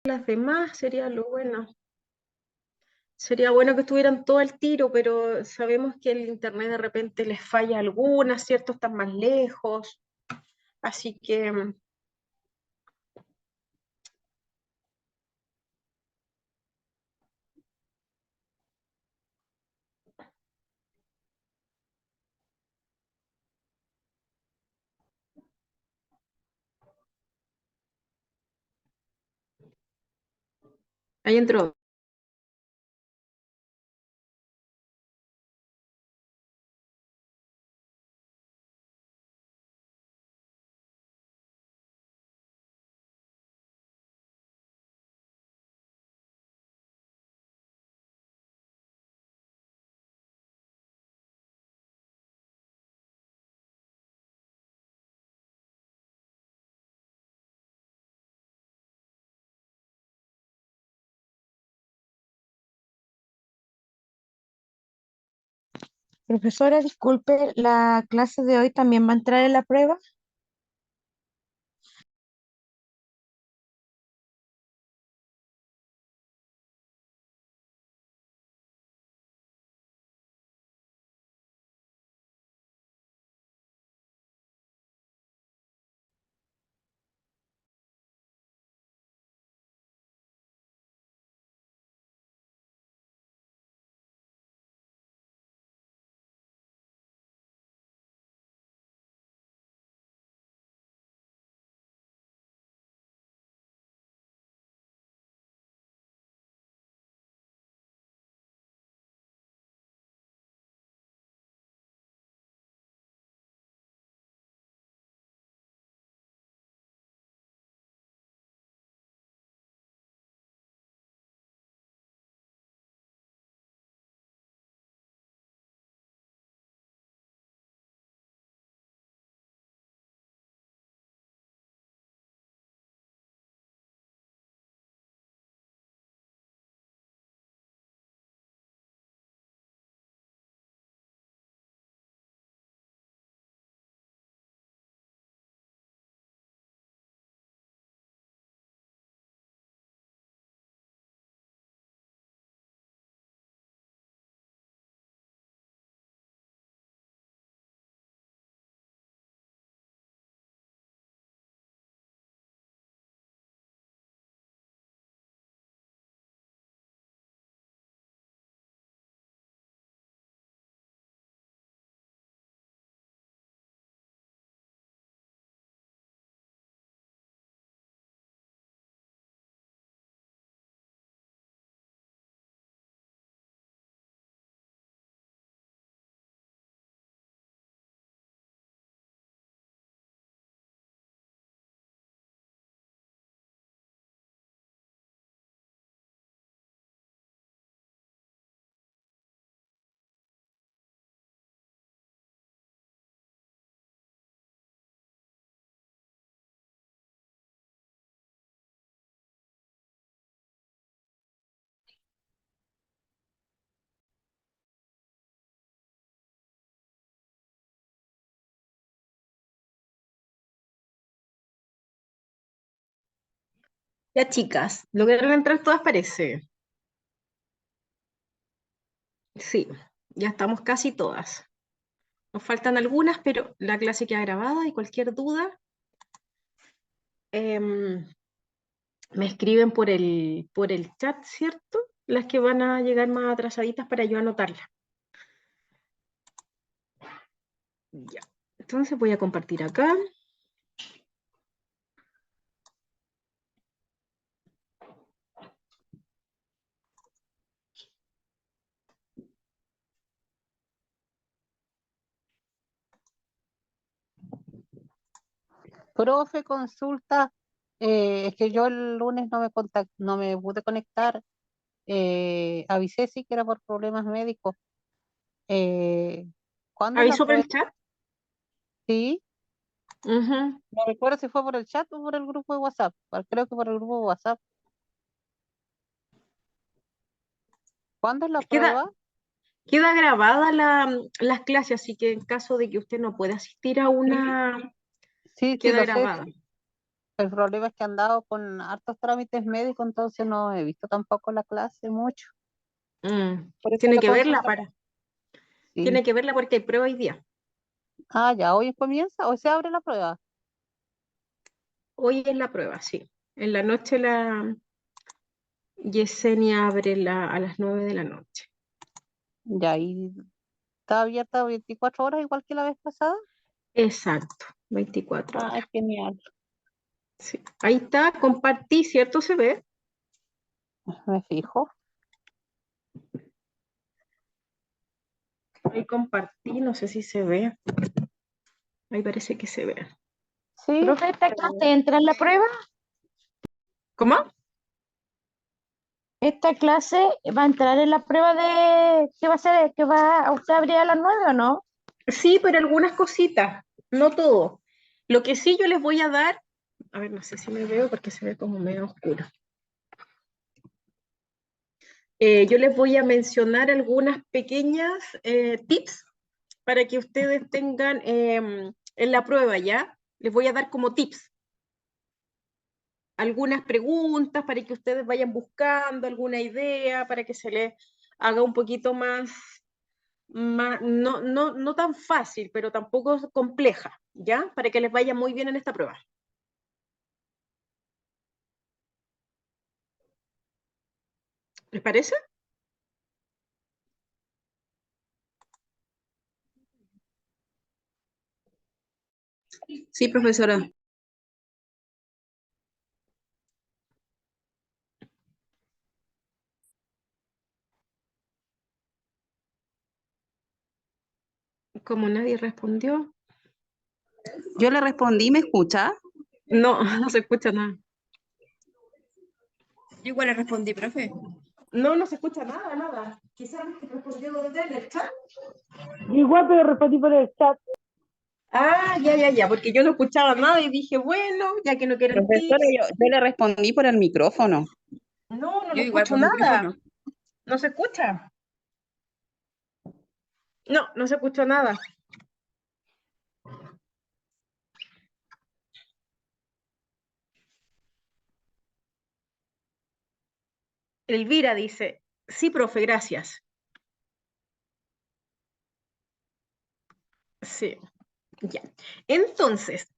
las demás sería lo bueno. Sería bueno que estuvieran todo al tiro, pero sabemos que el internet de repente les falla algunas, ¿cierto? Están más lejos. Así que ahí entró. Profesora, disculpe, ¿la clase de hoy también va a entrar en la prueba? Ya chicas, lograron entrar todas parece. Sí, ya estamos casi todas. Nos faltan algunas, pero la clase queda grabada y cualquier duda em, me escriben por el chat, ¿cierto? Las que van a llegar más atrasaditas para yo anotarlas. Ya. Entonces voy a compartir acá. Profe, consulta, es que yo el lunes no me pude conectar, avisé sí que era por problemas médicos. Eh, ¿Cuándo es la Aviso por prueba? el chat. Sí, Ujú. no recuerdo si fue por el chat o por el grupo de WhatsApp. Creo que por el grupo de WhatsApp. ¿Cuándo es la Queda, prueba? queda grabada las clases, así que en caso de que usted no pueda asistir a Sí, una, sí, sí queda lo sé, grabada. El problema es que han dado con hartos trámites médicos, entonces no he visto tampoco la clase mucho. Por eso Tiene la que verla consulta, sí. tiene que verla porque hay prueba hoy día. Ah, ya, hoy comienza, hoy se abre la prueba. Hoy es la prueba, sí. En la noche la Yesenia abre a las 9 de la noche. Ya, y está abierta 24 horas igual que la vez pasada. Exacto, 24 Ah, horas. genial. Sí. Ahí está, compartí, ¿cierto? ¿Se ve? Me fijo. Ahí compartí, no sé si se ve. Ahí parece que se ve. Sí, Profe, ¿esta clase entra en la prueba? ¿Cómo? ¿Esta clase va a entrar en la prueba de que va a ser, que va a usted abrir a las 9 o no? Sí, pero algunas cositas, no todo. Lo que sí yo les voy a dar, a ver, no sé si me veo porque se ve como medio oscuro. Yo les voy a mencionar algunas pequeñas tips para que ustedes tengan en la prueba, ¿ya? Les voy a dar como tips, algunas preguntas para que ustedes vayan buscando alguna idea, para que se les haga un poquito más no tan fácil, pero tampoco compleja, ¿ya? Para que les vaya muy bien en esta prueba. ¿Les parece? Sí, profesora. Como nadie respondió, Yo le respondí, ¿me escucha? no, no se escucha nada. Yo igual le respondí, profe. No, no se escucha nada, nada. Quizás respondió desde el chat. Igual, pero respondí por el chat. Ah, ya, porque yo no escuchaba nada y dije, bueno, ya que no quieren Profesora, tips. yo le respondí por el micrófono. No Yo igual escucho por nada. micrófono. No se escucha. No se escuchó nada. Elvira dice, sí, profe, gracias. Sí, ya. Entonces,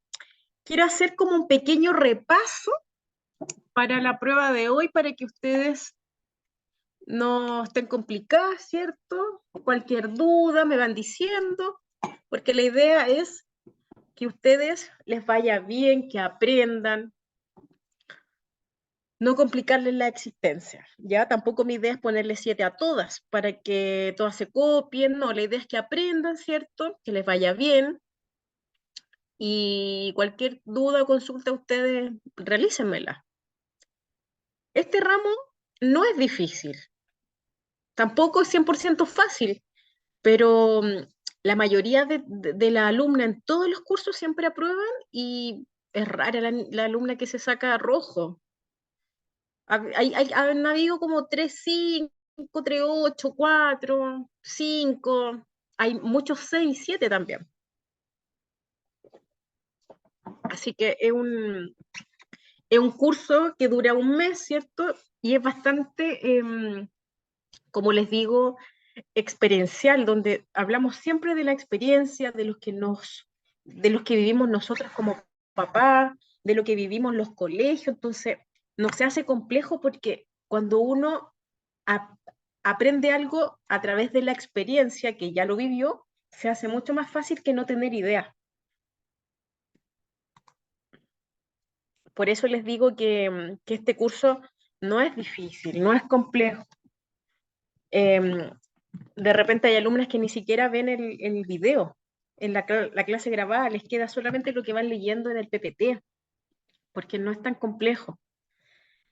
quiero hacer como un pequeño repaso para la prueba de hoy para que ustedes no estén complicadas, ¿cierto? Cualquier duda me van diciendo, porque la idea es que ustedes les vaya bien, que aprendan, no complicarles la existencia, ¿ya? Tampoco mi idea es ponerle 7 a todas para que todas se copien, no, la idea es que aprendan, ¿cierto? Que les vaya bien y cualquier duda o consulta ustedes realícenmela. Este ramo no es difícil, tampoco es 100% fácil, pero la mayoría de la alumna en todos los cursos siempre aprueban y es rara la alumna que se saca rojo. Han habido como 3,5, 3,8, 4, 5, hay muchos 6, 7 también. Así que es un curso que dura un mes, ¿cierto? Y es bastante, como les digo, experiencial, donde hablamos siempre de la experiencia, de los que vivimos nosotros como papás, de lo que vivimos en los colegios, entonces no se hace complejo porque cuando uno ap- aprende algo a través de la experiencia que ya lo vivió, se hace mucho más fácil que no tener idea. Por eso les digo que este curso no es difícil, no es complejo. Em, de repente hay alumnas que ni siquiera ven el video en la clase grabada, les queda solamente lo que van leyendo en el PPT, porque no es tan complejo.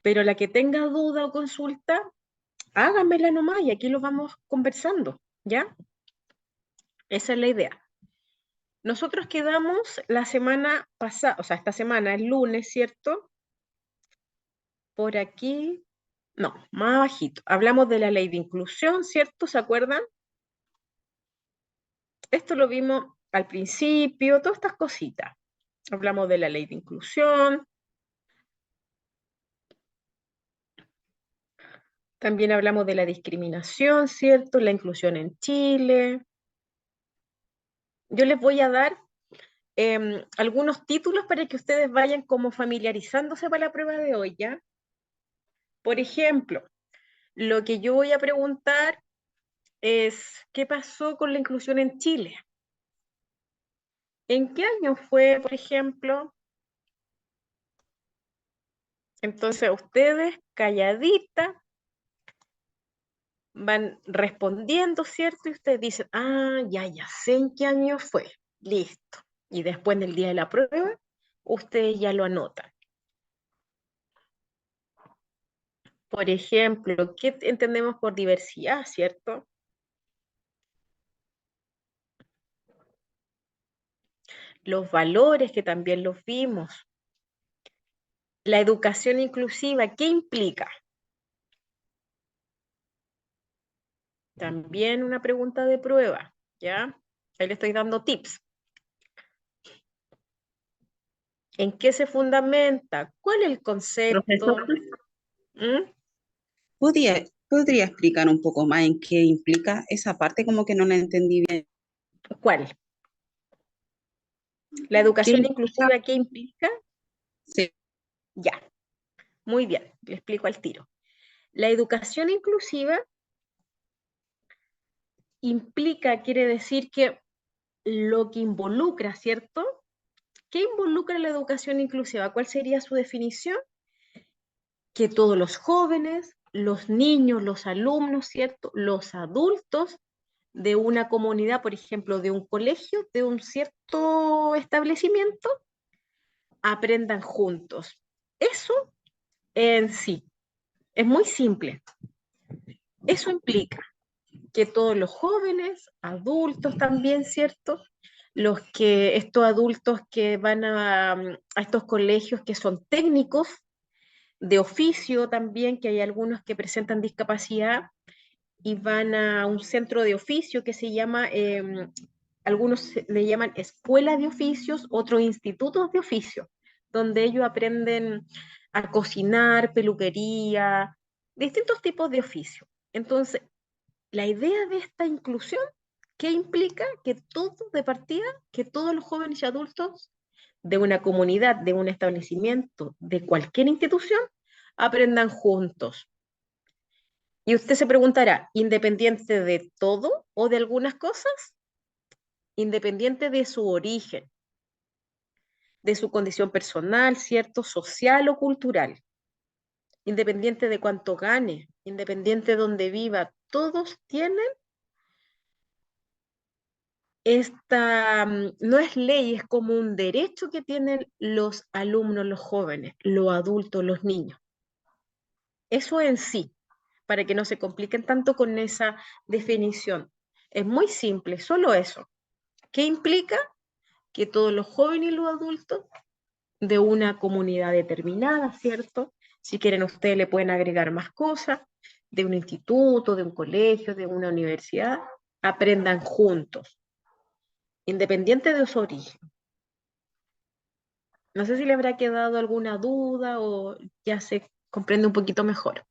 Pero la que tenga duda o consulta, háganmela nomás y aquí lo vamos conversando, ¿ya? Esa es la idea. Nosotros quedamos la semana pasada, o sea, esta semana, el lunes, ¿cierto? Por aquí, no, más abajito. Hablamos de la ley de inclusión, ¿cierto? ¿Se acuerdan? Esto lo vimos al principio, todas estas cositas. Hablamos de la ley de inclusión, También hablamos de la discriminación, ¿cierto? La inclusión en Chile. Yo les voy a dar algunos títulos para que ustedes vayan como familiarizándose para la prueba de hoy, ¿ya? Por ejemplo, lo que yo voy a preguntar es, ¿qué pasó con la inclusión en Chile? ¿En qué año fue, por ejemplo? Entonces ustedes, calladita, van respondiendo, ¿cierto? Y ustedes dicen, ah, ya sé en qué año fue. Listo. Y después en el día de la prueba, ustedes ya lo anotan. Por ejemplo, ¿qué entendemos por diversidad, cierto? Los valores que también los vimos. La educación inclusiva, ¿qué implica? También una pregunta de prueba, ¿ya? Ahí le estoy dando tips. ¿En qué se fundamenta? ¿Cuál es el concepto? Profesora, ¿Mm? ¿podría explicar un poco más en qué implica esa parte? Como que no la entendí bien. ¿Cuál? ¿La ¿Qué educación implica? inclusiva qué implica? Sí, Ya, muy bien, le explico al tiro. La educación inclusiva implica, quiere decir que lo que involucra, ¿cierto? ¿Qué involucra la educación inclusiva? ¿Cuál sería su definición? Que todos los jóvenes, los niños, los alumnos, ¿cierto? Los adultos de una comunidad, por ejemplo, de un colegio, de un cierto establecimiento, aprendan juntos. Eso en sí es muy simple. Eso implica que todos los jóvenes, adultos también, ¿cierto? Estos adultos que van a estos colegios que son técnicos, de oficio también, que hay algunos que presentan discapacidad y van a un centro de oficio que se llama, algunos le llaman escuela de oficios, otros institutos de oficio, donde ellos aprenden a cocinar, peluquería, distintos tipos de oficio. Entonces, la idea de esta inclusión, ¿qué implica? Que todo de partida, que todos los jóvenes y adultos de una comunidad, de un establecimiento, de cualquier institución, aprendan juntos. Y usted se preguntará, ¿independiente de todo o de algunas cosas? Independiente de su origen, de su condición personal, ¿cierto? Social o cultural. Independiente de cuánto gane, independiente de dónde viva, todos tienen no es ley, es como un derecho que tienen los alumnos, los jóvenes, los adultos, los niños. Eso en sí, para que no se compliquen tanto con esa definición. Es muy simple, solo eso. ¿Qué implica? Que todos los jóvenes y los adultos de una comunidad determinada, ¿cierto? Si quieren ustedes le pueden agregar más cosas, de un instituto, de un colegio, de una universidad, aprendan juntos, independiente de su origen. No sé si le habrá quedado alguna duda o ya se comprende un poquito mejor.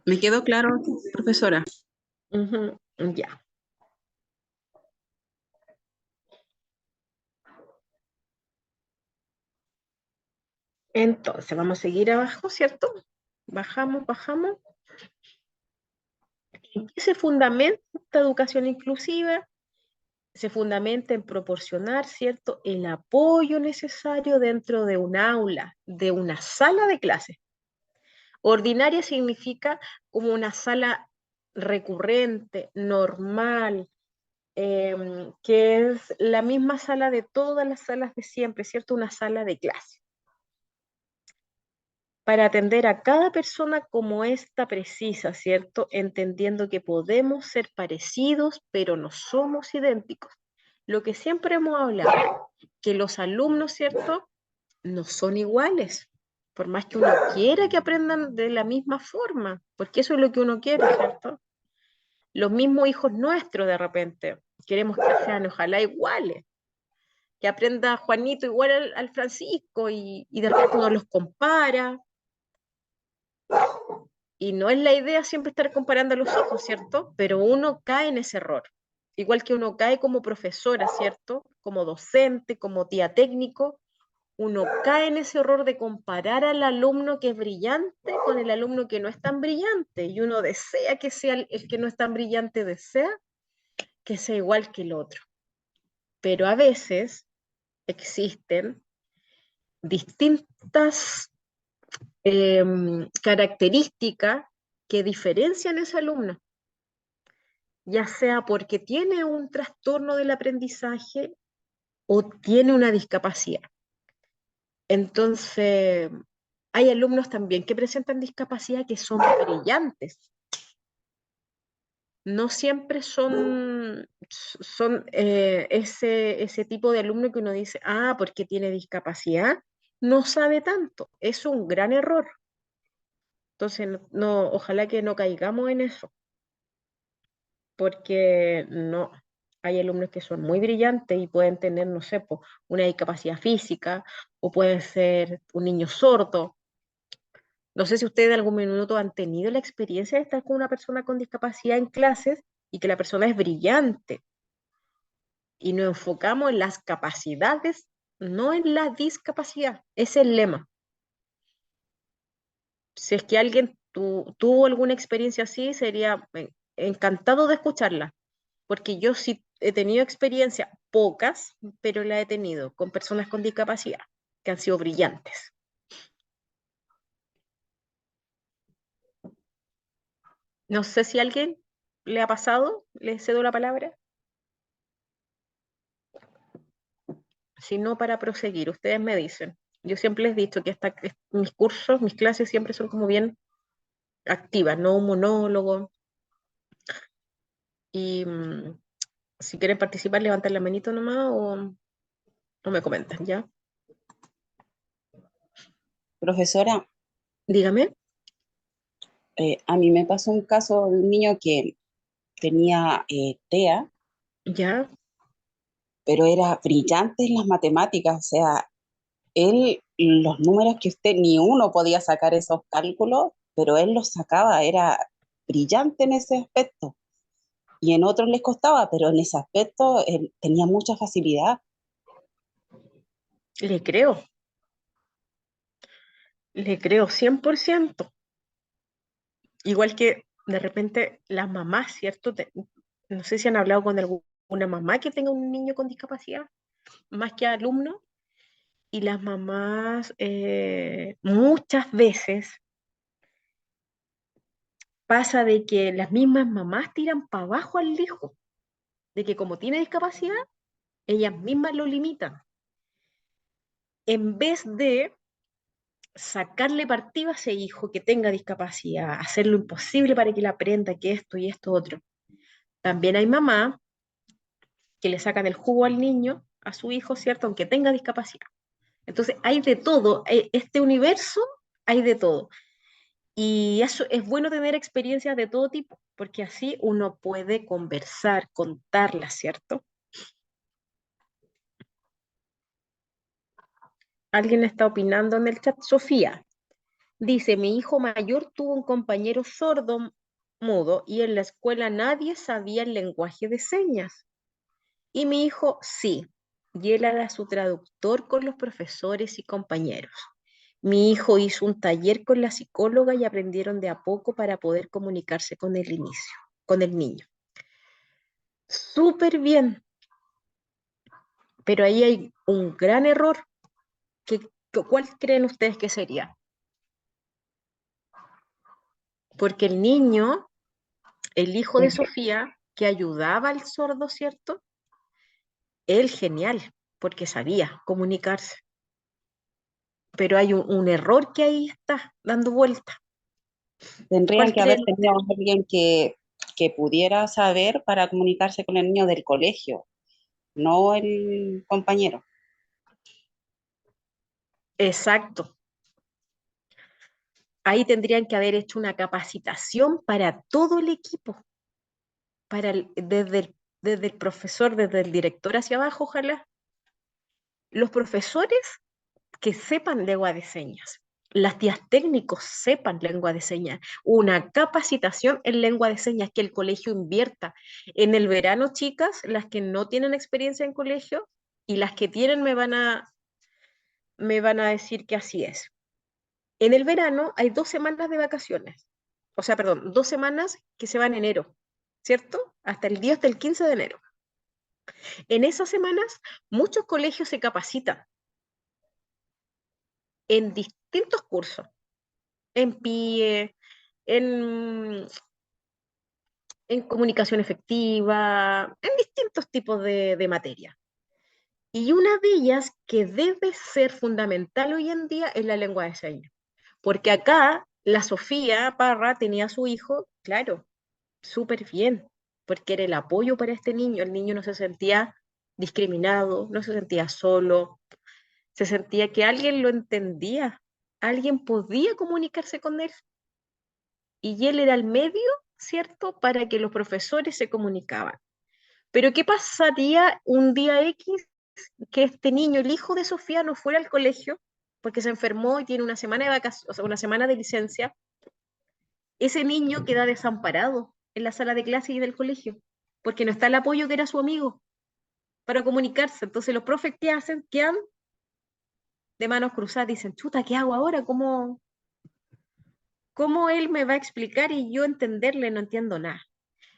me quedó claro, profesora. Ujú, ya. Entonces, vamos a seguir abajo, ¿cierto? Bajamos, bajamos. ¿En qué se fundamenta esta educación inclusiva? Se fundamenta en proporcionar, ¿cierto?, el apoyo necesario dentro de un aula, de una sala de clases. Ordinaria significa como una sala recurrente, normal, que es la misma sala de todas las salas de siempre, ¿cierto? Una sala de clase. Para atender a cada persona como ésta precisa, ¿cierto? Entendiendo que podemos ser parecidos, pero no somos idénticos. Lo que siempre hemos hablado, que los alumnos, ¿cierto? No son iguales, por más que uno quiera que aprendan de la misma forma, porque eso es lo que uno quiere, ¿cierto? Los mismos hijos nuestros de repente, queremos que sean ojalá iguales, que aprenda Juanito igual al Francisco y de repente uno los compara. Y no es la idea siempre estar comparando a los hijos, ¿cierto? Pero uno cae en ese error. Igual que uno cae como profesora, ¿cierto? Como docente, como tía técnico, uno cae en ese error de comparar al alumno que es brillante con el alumno que no es tan brillante. Y uno desea que sea el que no es tan brillante, desea que sea igual que el otro. Pero a veces existen distintas características que diferencian a ese alumno, ya sea porque tiene un trastorno del aprendizaje o tiene una discapacidad. Entonces, hay alumnos también que presentan discapacidad que son brillantes. No siempre son ese tipo de alumno que uno dice, ah, porque tiene discapacidad, no sabe tanto. Es un gran error. Entonces, ojalá que no caigamos en eso, porque no, hay alumnos que son muy brillantes y pueden tener, no sé, una discapacidad física o pueden ser un niño sordo. No sé si ustedes en algún minuto han tenido la experiencia de estar con una persona con discapacidad en clases y que la persona es brillante y nos enfocamos en las capacidades, no en la discapacidad. Ese es el lema. Si es que alguien tuvo alguna experiencia así, sería encantado de escucharla, porque yo sí he tenido experiencia, pocas, pero la he tenido con personas con discapacidad que han sido brillantes. No sé si a alguien le ha pasado, le cedo la palabra. Si no, para proseguir, ustedes me dicen. Yo siempre les he dicho que mis cursos, mis clases siempre son como bien activas, no un monólogo. Y si quieren participar, levanten la manito nomás o me comentan, ¿ya? Profesora, Dígame, a mí me pasó un caso de un niño que tenía TEA, ¿ya? pero era brillante en las matemáticas, o sea, él, los números que usted, ni uno podía sacar esos cálculos, pero él los sacaba, era brillante en ese aspecto. Y en otros les costaba, pero en ese aspecto él tenía mucha facilidad. Le creo 100%. Igual que de repente las mamás, ¿cierto? No sé si han hablado con alguna mamá que tenga un niño con discapacidad, más que alumno, y las mamás muchas veces pasa de que las mismas mamás tiran para abajo al hijo, de que como tiene discapacidad, ellas mismas lo limitan, en vez de sacarle partido a ese hijo que tenga discapacidad, hacer lo imposible para que él aprenda que esto y esto otro. También hay mamás que le sacan el jugo al niño, a su hijo, ¿cierto? Aunque tenga discapacidad. Entonces, hay de todo. Este universo hay de todo. Y eso es bueno tener experiencias de todo tipo, porque así uno puede conversar, contarlas, ¿cierto? Alguien está opinando en el chat. Sofía dice, mi hijo mayor tuvo un compañero sordo mudo y en la escuela nadie sabía el lenguaje de señas. Y mi hijo sí, y él era su traductor con los profesores y compañeros. Mi hijo hizo un taller con la psicóloga y aprendieron de a poco para poder comunicarse con el niño. Súper bien, pero ahí hay un gran error. ¿Cuál creen ustedes que sería? Porque el niño, el hijo de Sofía, que ayudaba al sordo, ¿cierto? Él genial, porque sabía comunicarse. Pero hay un error que ahí está dando vuelta. Tendrían ¿Cuál que haber creen tenido ustedes? a alguien que pudiera saber para comunicarse con el niño del colegio, no el compañero. Exacto. Ahí tendrían que haber hecho una capacitación para todo el equipo, desde el profesor, desde el director hacia abajo, ojalá. Los profesores que sepan lengua de señas, las tías técnicos sepan lengua de señas, una capacitación en lengua de señas, que el colegio invierta. En el verano, chicas, las que no tienen experiencia en colegio y las que tienen me van a decir que así es. En el verano hay 2 semanas de vacaciones, o sea, perdón, 2 semanas que se van en enero, ¿cierto? Hasta el 15 de enero. En esas semanas, muchos colegios se capacitan en distintos cursos, en PIE, en, en comunicación efectiva, en distintos tipos de materias. Y una de ellas que debe ser fundamental hoy en día es la lengua de señas. Porque acá la Sofía Parra tenía a su hijo, claro, súper bien, porque era el apoyo para este niño. El niño no se sentía discriminado, no se sentía solo, se sentía que alguien lo entendía, alguien podía comunicarse con él. Y él era el medio, ¿cierto?, para que los profesores se comunicaban. Pero ¿qué pasaría un día X que este niño, el hijo de Sofía, no fuera al colegio porque se enfermó y tiene una semana de vacaciones, o sea, una semana de licencia? Ese niño queda desamparado en la sala de clase y del colegio porque no está el apoyo que era su amigo para comunicarse. Entonces los profes, ¿qué hacen? Quedan de manos cruzadas, dicen, chuta, ¿qué hago ahora? ¿Cómo él me va a explicar y yo entenderle? No entiendo nada.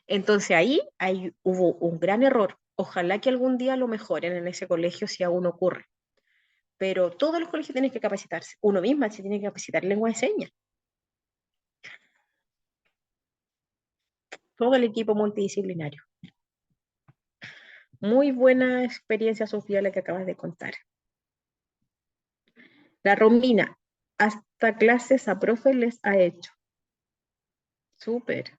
Entonces ahí hubo un gran error. Ojalá que algún día lo mejoren en ese colegio si aún ocurre. Pero todos los colegios tienen que capacitarse. Uno mismo se tiene que capacitar en lengua de señas. Todo el equipo multidisciplinario. Muy buena experiencia, Sofía, la que acabas de contar. La Romina, hasta clases a profes les ha hecho. Súper.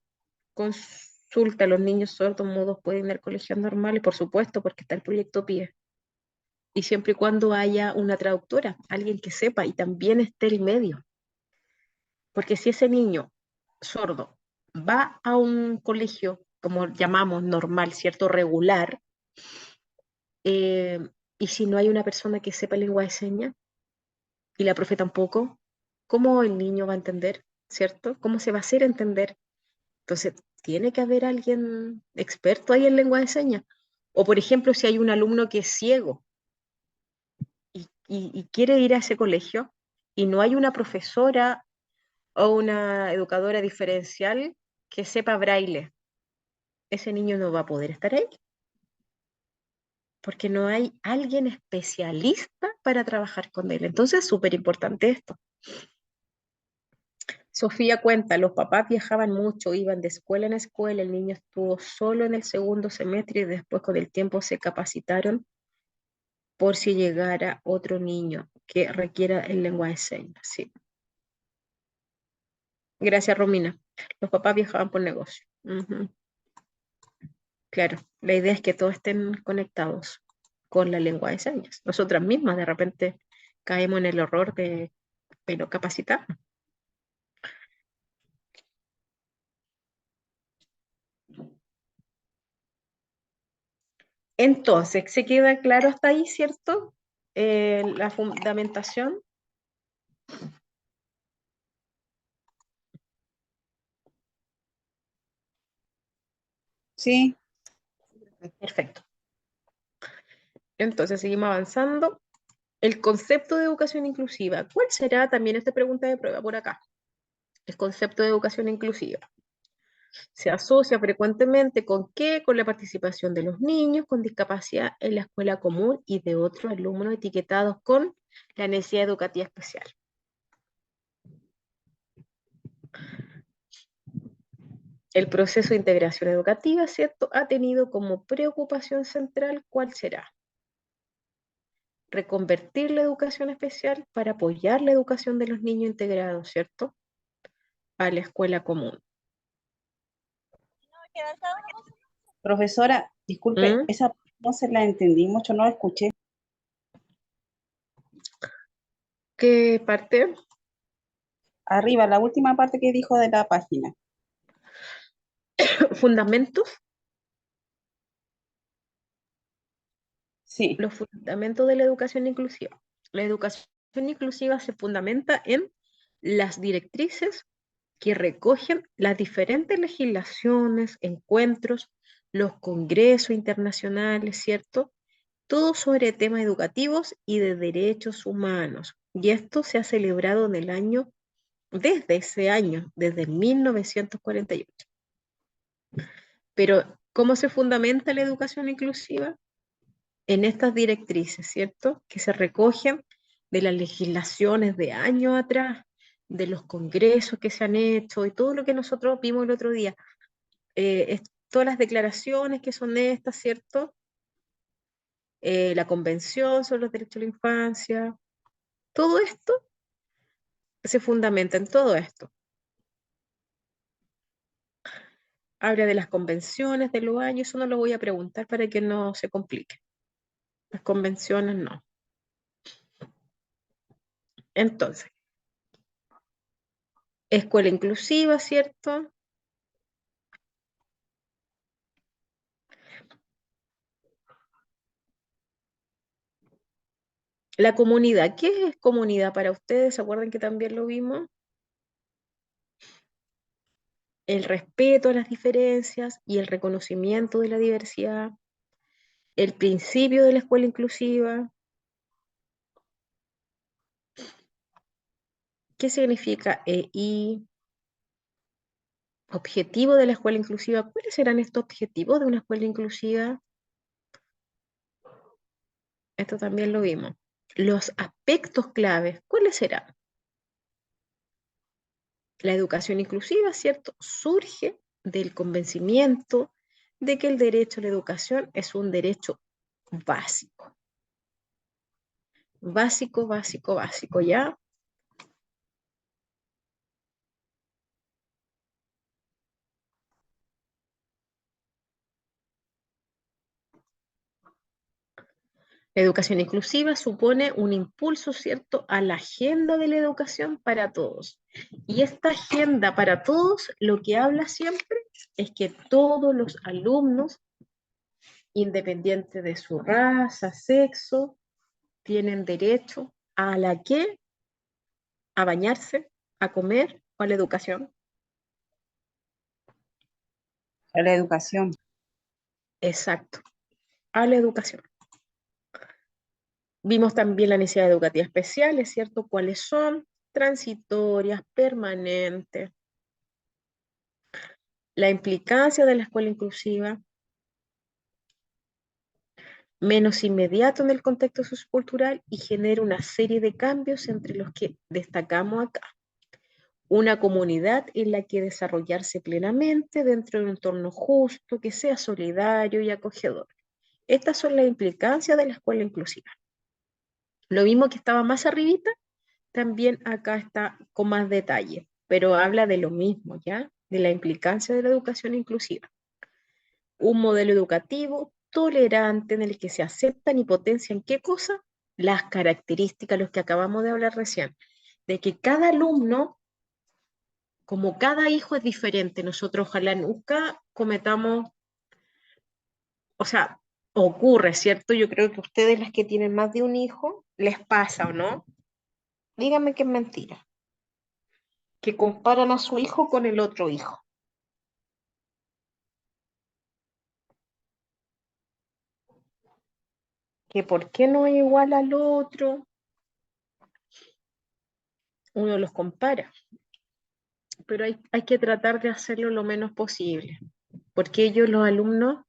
Consulta, los niños sordos mudos pueden ir al colegio normales, por supuesto, porque está el proyecto PIE. Y siempre y cuando haya una traductora, alguien que sepa y también esté el medio. Porque si ese niño sordo va a un colegio, como llamamos normal, ¿cierto? Regular, eh, y si no hay una persona que sepa lengua de señas y la profe tampoco, ¿cómo el niño va a entender? ¿Cierto? ¿Cómo se va a hacer entender? Entonces, tiene que haber alguien experto ahí en lengua de señas. O, por ejemplo, si hay un alumno que es ciego y quiere ir a ese colegio y no hay una profesora o una educadora diferencial que sepa braille, ese niño no va a poder estar ahí, porque no hay alguien especialista para trabajar con él. Entonces es súper importante esto. Sofía cuenta, los papás viajaban mucho, iban de escuela en escuela, el niño estuvo solo en el segundo semestre y después con el tiempo se capacitaron por si llegara otro niño que requiera el lenguaje de señas. Sí. Gracias, Romina. Los papás viajaban por negocio. Ujú. Claro, la idea es que todos estén conectados con la lengua de señas. Nosotras mismas de repente caemos en el error de no capacitarnos. Entonces, ¿se queda claro hasta ahí, cierto? La fundamentación. Sí, Perfecto. Entonces, seguimos avanzando. El concepto de educación inclusiva. ¿Cuál será? También esta pregunta de prueba por acá. El concepto de educación inclusiva. Se asocia frecuentemente con qué? Con la participación de los niños con discapacidad en la escuela común y de otros alumnos etiquetados con la necesidad educativa especial. El proceso de integración educativa, ¿cierto?, ha tenido como preocupación central, ¿cuál será? Reconvertir la educación especial para apoyar la educación de los niños integrados, ¿cierto?, a la escuela común. profesora, disculpe, ¿Mm? esa no se la entendí mucho, no la escuché. ¿Qué parte? Arriba, la última parte que dijo de la página. Fundamentos. Sí, Los fundamentos de la educación inclusiva. La educación inclusiva se fundamenta en las directrices que recogen las diferentes legislaciones, encuentros, los congresos internacionales, ¿cierto? Todo sobre temas educativos y de derechos humanos. Y esto se ha celebrado desde ese año, desde 1948. Pero, ¿cómo se fundamenta la educación inclusiva? En estas directrices, ¿cierto? Que se recogen de las legislaciones de años atrás, de los congresos que se han hecho y todo lo que nosotros vimos el otro día. Todas las declaraciones que son estas, ¿cierto? La Convención sobre los Derechos de la Infancia, todo esto se fundamenta en todo esto. Habla de las convenciones de los años, eso no lo voy a preguntar para que no se complique. Las convenciones no. Entonces, escuela inclusiva, ¿cierto? La comunidad, ¿qué es comunidad para ustedes? ¿Se acuerdan que también lo vimos? El respeto a las diferencias y el reconocimiento de la diversidad, el principio de la escuela inclusiva. ¿Qué significa EI? Objetivo de la escuela inclusiva. ¿Cuáles serán estos objetivos de una escuela inclusiva? Esto también lo vimos. Los aspectos claves, ¿cuáles serán? La educación inclusiva, ¿cierto? Surge del convencimiento de que el derecho a la educación es un derecho básico. Básico, básico, básico, ¿ya? La educación inclusiva supone un impulso, ¿cierto?, a la agenda de la educación para todos. Y esta agenda para todos lo que habla siempre es que todos los alumnos, independiente de su raza, sexo, tienen derecho a la que, a bañarse, a comer o a la educación. A la educación. Exacto, a la educación. Vimos también la necesidad educativa especial, ¿es cierto? ¿Cuáles son? Transitorias, permanentes. La implicancia de la escuela inclusiva, menos inmediato en el contexto sociocultural y genera una serie de cambios entre los que destacamos acá. Una comunidad en la que desarrollarse plenamente dentro de un entorno justo, que sea solidario y acogedor. Estas son las implicancias de la escuela inclusiva. Lo mismo que estaba más arribita, también acá está con más detalle, pero habla de lo mismo, ¿ya? De la implicancia de la educación inclusiva. Un modelo educativo tolerante en el que se aceptan y potencian, ¿qué cosa? Las características, los que acabamos de hablar recién, de que cada alumno, como cada hijo es diferente, nosotros ojalá nunca cometamos, o sea, ocurre, ¿cierto? Yo creo que ustedes, las que tienen más de un hijo, les pasa, ¿o no? Díganme que es mentira. Que comparan a su hijo con el otro hijo. Que por qué no es igual al otro. Uno los compara. Pero hay que tratar de hacerlo lo menos posible. Porque ellos, los alumnos,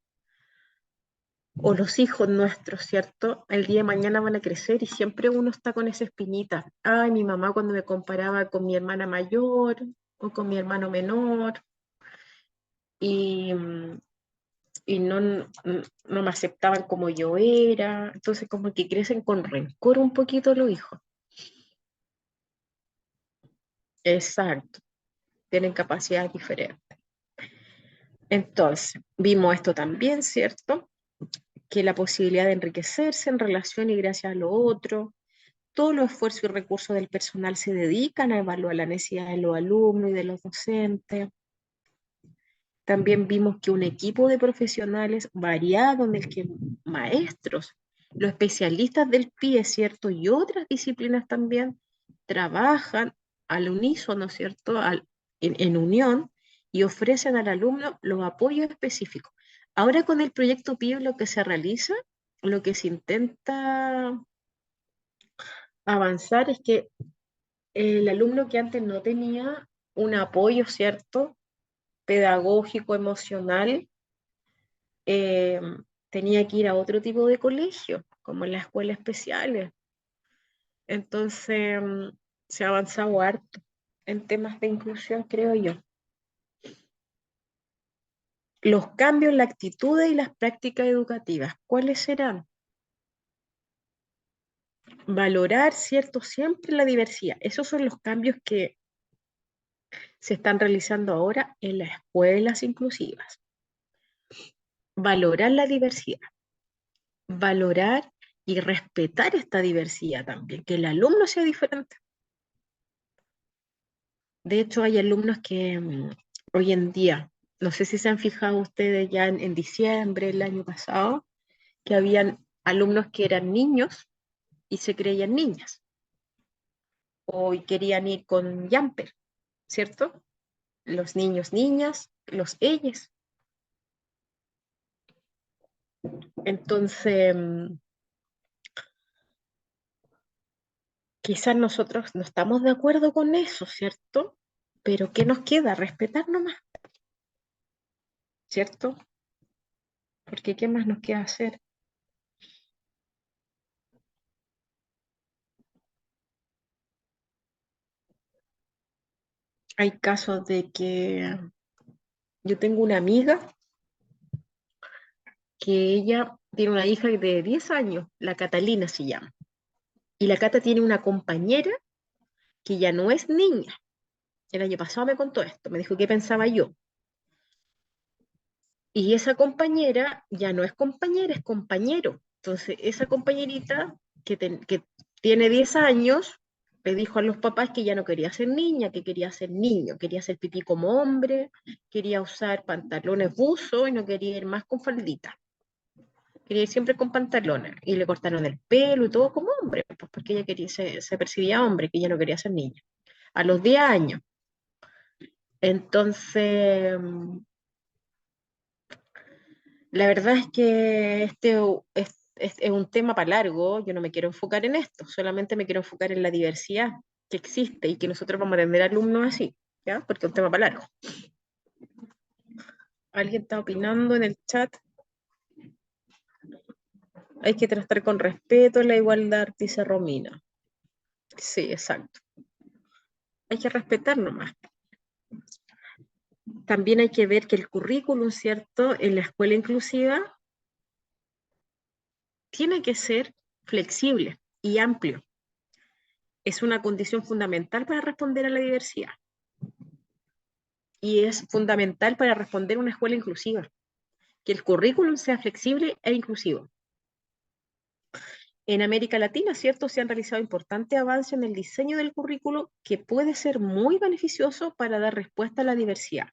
o los hijos nuestros, ¿cierto? El día de mañana van a crecer y siempre uno está con esa espinita. Ay, mi mamá cuando me comparaba con mi hermana mayor o con mi hermano menor y, y no me aceptaban como yo era. Entonces como que crecen con rencor un poquito los hijos. Exacto, tienen capacidades diferentes. Entonces, vimos esto también, ¿cierto? Que la posibilidad de enriquecerse en relación y gracias a lo otro, todos los esfuerzos y recursos del personal se dedican a evaluar la necesidad de los alumnos y de los docentes. También vimos que un equipo de profesionales variado en el que maestros, los especialistas del PIE, ¿cierto? Y otras disciplinas también trabajan al unísono, ¿cierto? En unión y ofrecen al alumno los apoyos específicos. Ahora con el proyecto PIB lo que se realiza, lo que se intenta avanzar es que el alumno que antes no tenía un apoyo, ¿cierto? Pedagógico, emocional, eh, tenía que ir a otro tipo de colegio, como en las escuelas especiales. Entonces, se ha avanzado harto en temas de inclusión, creo yo. Los cambios en la actitud y las prácticas educativas, ¿cuáles serán? Valorar, ¿cierto? Siempre la diversidad. Esos son los cambios que se están realizando ahora en las escuelas inclusivas. Valorar la diversidad, valorar y respetar esta diversidad también, que el alumno sea diferente. De hecho, hay alumnos que hoy en día, no sé si se han fijado ustedes ya en diciembre, el año pasado, que habían alumnos que eran niños y se creían niñas, o querían ir con jumper, ¿cierto? Los niños, niñas, los ellas. Entonces, quizás nosotros no estamos de acuerdo con eso, ¿cierto? Pero ¿qué nos queda? Respetar nomás, ¿cierto? Porque ¿qué más nos queda hacer? Hay casos de que yo tengo una amiga que ella tiene una hija de 10 años, la Catalina se llama, y la Cata tiene una compañera que ya no es niña. El año pasado me contó esto, me dijo qué pensaba yo. Y esa compañera ya no es compañera, es compañero. Entonces, esa compañerita que tiene 10 años le dijo a los papás que ya no quería ser niña, que quería ser niño, quería hacer pipí como hombre, quería usar pantalones buzo y no quería ir más con faldita. Quería ir siempre con pantalones y le cortaron el pelo y todo como hombre, pues porque ella quería, se percibía hombre, que ella no quería ser niña. A los 10 años. Entonces, la verdad es que es un tema para largo, yo no me quiero enfocar en esto, solamente me quiero enfocar en la diversidad que existe y que nosotros vamos a tener alumnos así, ¿ya? Porque es un tema para largo. ¿Alguien está opinando en el chat? Hay que tratar con respeto la igualdad, dice Romina. Sí, exacto. Hay que respetar nomás. También hay que ver que el currículum, ¿cierto?, en la escuela inclusiva tiene que ser flexible y amplio. Es una condición fundamental para responder a la diversidad. Y es fundamental para responder a una escuela inclusiva, que el currículum sea flexible e inclusivo. En América Latina, ¿cierto?, se han realizado importantes avances en el diseño del currículo que puede ser muy beneficioso para dar respuesta a la diversidad.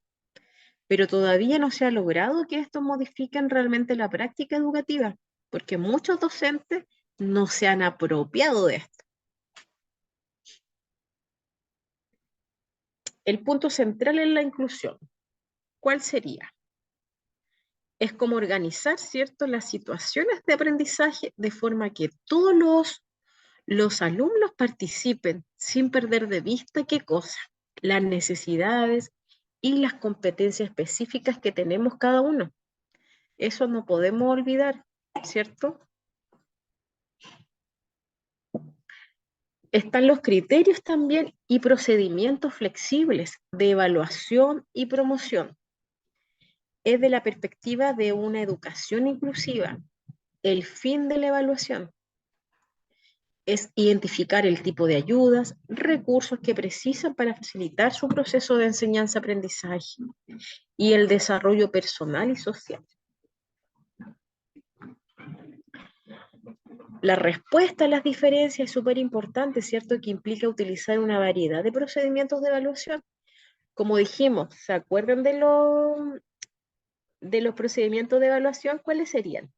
Pero todavía no se ha logrado que esto modifiquen realmente la práctica educativa, porque muchos docentes no se han apropiado de esto. El punto central en la inclusión, ¿cuál sería? Es como organizar, ¿cierto?, las situaciones de aprendizaje de forma que todos los alumnos participen sin perder de vista qué cosa, las necesidades y las competencias específicas que tenemos cada uno. Eso no podemos olvidar, ¿cierto? Están los criterios también y procedimientos flexibles de evaluación y promoción. Es de la perspectiva de una educación inclusiva. El fin de la evaluación es identificar el tipo de ayudas, recursos que precisan para facilitar su proceso de enseñanza-aprendizaje y el desarrollo personal y social. La respuesta a las diferencias es súper importante, ¿cierto? Que implica utilizar una variedad de procedimientos de evaluación. Como dijimos, ¿se acuerdan de los procedimientos de evaluación? ¿Cuáles serían?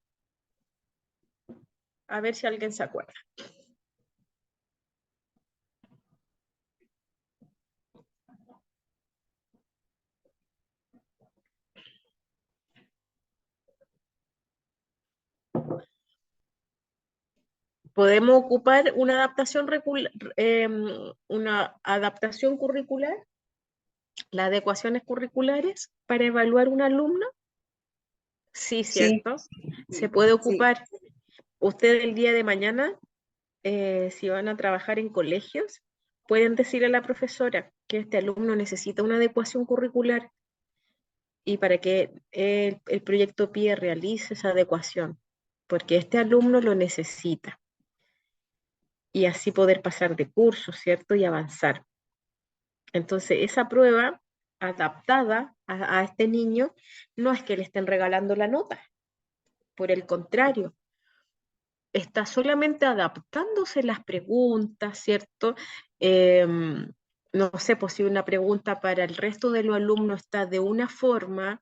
A ver si alguien se acuerda. podemos ocupar una adaptación curricular, las adecuaciones curriculares para evaluar un alumno. Sí, Sí, cierto. Se puede sí, ocupar. Usted el día de mañana, si van a trabajar en colegios, pueden decirle a la profesora que este alumno necesita una adecuación curricular y para que el proyecto PIE realice esa adecuación, porque este alumno lo necesita y así poder pasar de curso, ¿cierto? Y avanzar. Entonces, esa prueba adaptada a este niño no es que le estén regalando la nota, por el contrario, está solamente adaptándose las preguntas, ¿cierto? No sé, pues si una pregunta para el resto de los alumnos está de una forma,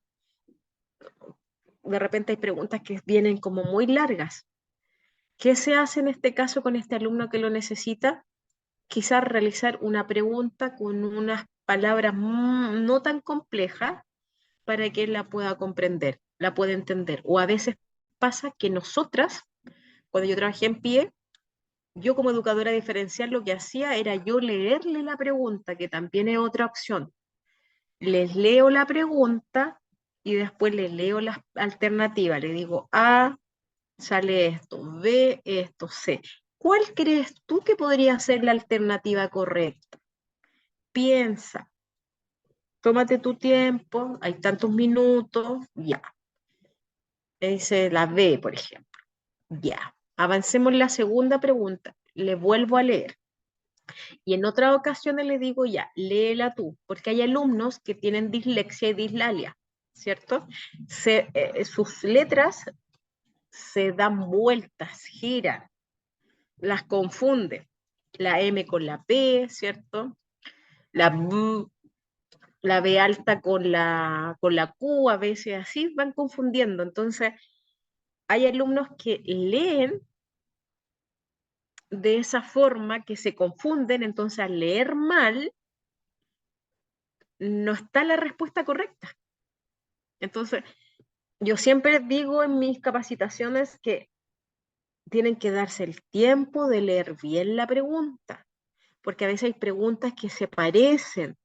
de repente hay preguntas que vienen como muy largas. ¿Qué se hace en este caso con este alumno que lo necesita? Quizás realizar una pregunta con unas palabras no tan complejas para que él la pueda comprender, la pueda entender. O a veces pasa que nosotras, cuando yo trabajé en pie, yo como educadora diferencial lo que hacía era yo leerle la pregunta, que también es otra opción. Les leo la pregunta y después les leo las alternativas. Le digo, A, sale esto, B, esto, C. ¿Cuál crees tú que podría ser la alternativa correcta? Piensa, tómate tu tiempo, hay tantos minutos, ya. Dice la B, por ejemplo. Ya. Avancemos en la segunda pregunta. Le vuelvo a leer. Y en otras ocasiones le digo ya, léela tú, porque hay alumnos que tienen dislexia y dislalia, ¿cierto? Sus letras se dan vueltas, giran, las confunden. La M con la P, ¿cierto? La B, la B alta con la Q, a veces así van confundiendo. Entonces, hay alumnos que leen de esa forma, que se confunden, entonces al leer mal, no está la respuesta correcta. Entonces, yo siempre digo en mis capacitaciones que tienen que darse el tiempo de leer bien la pregunta, porque a veces hay preguntas que se parecen,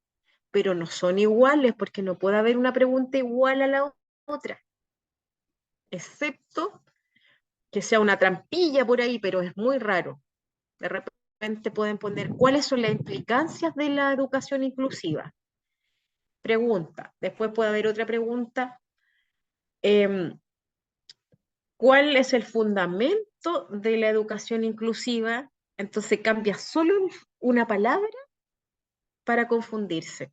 pero no son iguales, porque no puede haber una pregunta igual a la otra, excepto que sea una trampilla por ahí, pero es muy raro. De repente pueden poner cuáles son las implicancias de la educación inclusiva. Pregunta. Después puede haber otra pregunta. ¿Cuál es el fundamento de la educación inclusiva? Entonces cambia solo una palabra para confundirse,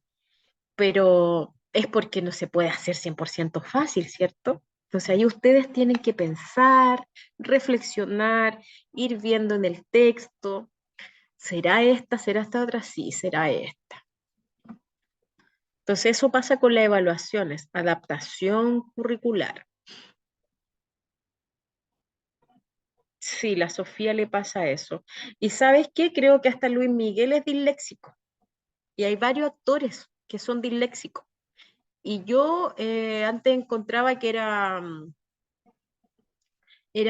pero es porque no se puede hacer 100% fácil, ¿cierto? Entonces ahí ustedes tienen que pensar, reflexionar, ir viendo en el texto, ¿será esta, será esta otra? Sí, será esta. Entonces eso pasa con las evaluaciones, adaptación curricular. Sí, la Sofía le pasa eso. ¿Y sabes qué? Creo que hasta Luis Miguel es disléxico. Y hay varios actores que son disléxicos. Y yo antes encontraba que era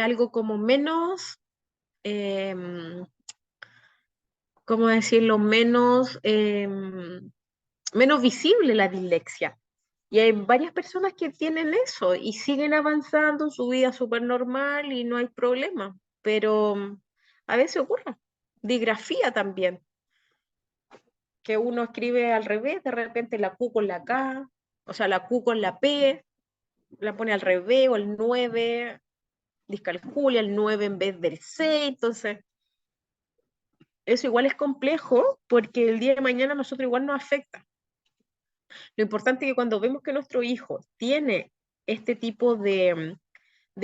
algo como menos, ¿cómo decirlo? Menos visible la dislexia. Y hay varias personas que tienen eso y siguen avanzando en su vida súper normal y no hay problema. Pero a veces ocurre. Digrafía también, que uno escribe al revés, de repente la Q con la K, o sea, la Q con la P, la pone al revés, o el 9 discalcula el 9 en vez del 6, entonces eso igual es complejo porque el día de mañana a nosotros igual nos afecta. Lo importante es que cuando vemos que nuestro hijo tiene este tipo de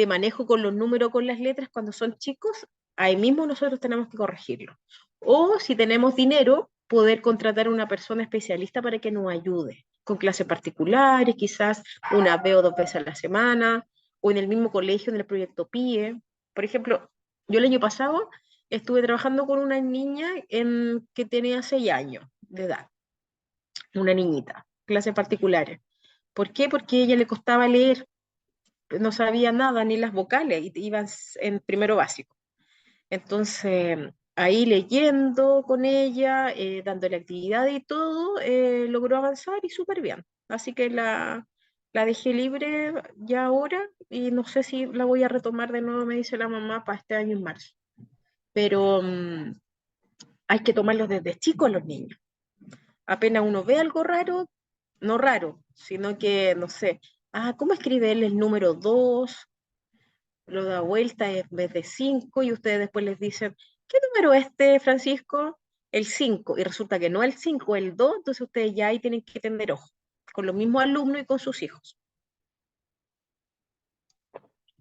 manejo con los números, con las letras, cuando son chicos, ahí mismo nosotros tenemos que corregirlo. O si tenemos dinero, poder contratar a una persona especialista para que nos ayude, con clases particulares, quizás una vez o dos veces a la semana, o en el mismo colegio, en el proyecto PIE. Por ejemplo, yo el año pasado estuve trabajando con una niña que tenía 6 años de edad, una niñita, clases particulares. ¿Por qué? Porque a ella le costaba leer, no sabía nada, ni las vocales, y iban en primero básico. Entonces, ahí leyendo con ella, dándole actividad y todo, logró avanzar y súper bien. Así que la dejé libre ya ahora y no sé si la voy a retomar de nuevo, me dice la mamá, para este año en marzo. Pero hay que tomarlos desde chicos los niños. Apenas uno ve algo raro, no raro, sino que, no sé, ¿cómo escribe él el número 2? Lo da vuelta en vez de 5 y ustedes después les dicen, ¿qué número es este, Francisco? El 5 y resulta que no el 5, el 2, entonces ustedes ya ahí tienen que tener ojo, con los mismos alumnos y con sus hijos,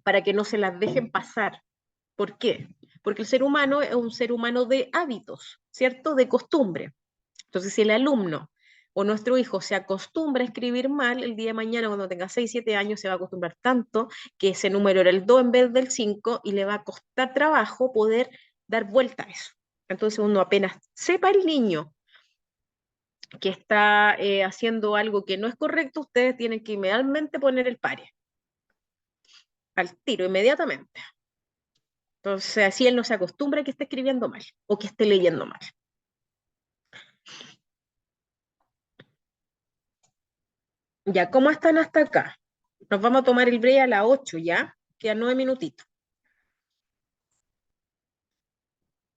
para que no se las dejen pasar. ¿Por qué? Porque el ser humano es un ser humano de hábitos, ¿cierto? De costumbre. Entonces, si el alumno o nuestro hijo se acostumbra a escribir mal, el día de mañana cuando tenga 6, 7 años se va a acostumbrar tanto que ese número era el 2 en vez del 5 y le va a costar trabajo poder dar vuelta a eso. Entonces uno apenas sepa el niño que está haciendo algo que no es correcto, ustedes tienen que inmediatamente poner el pare, al tiro, inmediatamente. Entonces así él no se acostumbra a que esté escribiendo mal o que esté leyendo mal. Ya, ¿cómo están hasta acá? Nos vamos a tomar el break a las 8, ¿ya? Quedan 9 minutitos.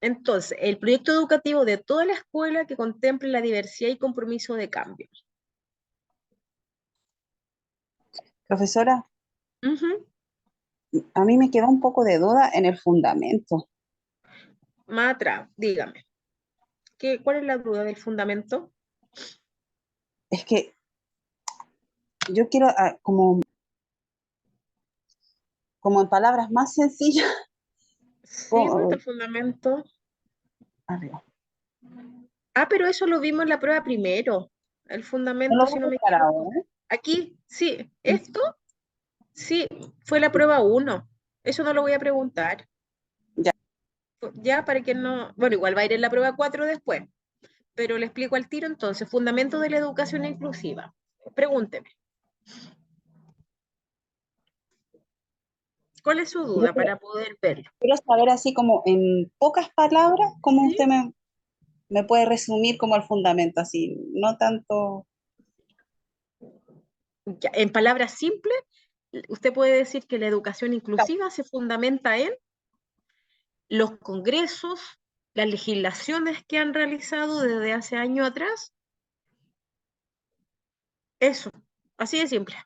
Entonces, el proyecto educativo de toda la escuela que contemple la diversidad y compromiso de cambio. Profesora, Ujú. a mí me queda un poco de duda en el fundamento. Más atrás, dígame. ¿Cuál es la duda del fundamento? Es que yo quiero, como en palabras más sencillas, Sí, ¿dónde está como- el fundamento? arriba. Pero eso lo vimos en la prueba primero. El No fundamento, lo voy si a no me buscar equivoco. ahora. Aquí, sí. Esto, sí, fue la prueba 1. Eso no lo voy a preguntar. Ya. Ya, para que no... Bueno, igual va a ir en la prueba 4 después. Pero le explico al tiro entonces. Fundamento de la educación inclusiva. Pregúnteme. ¿Cuál es su Yo duda para poder verlo? quiero saber así como en pocas palabras, cómo ¿Sí? usted me puede resumir como el fundamento, así, no tanto. Ya, en palabras simples, usted puede decir que la educación inclusiva se fundamenta en los congresos, las legislaciones que han realizado desde hace años atrás. Eso, así de simple.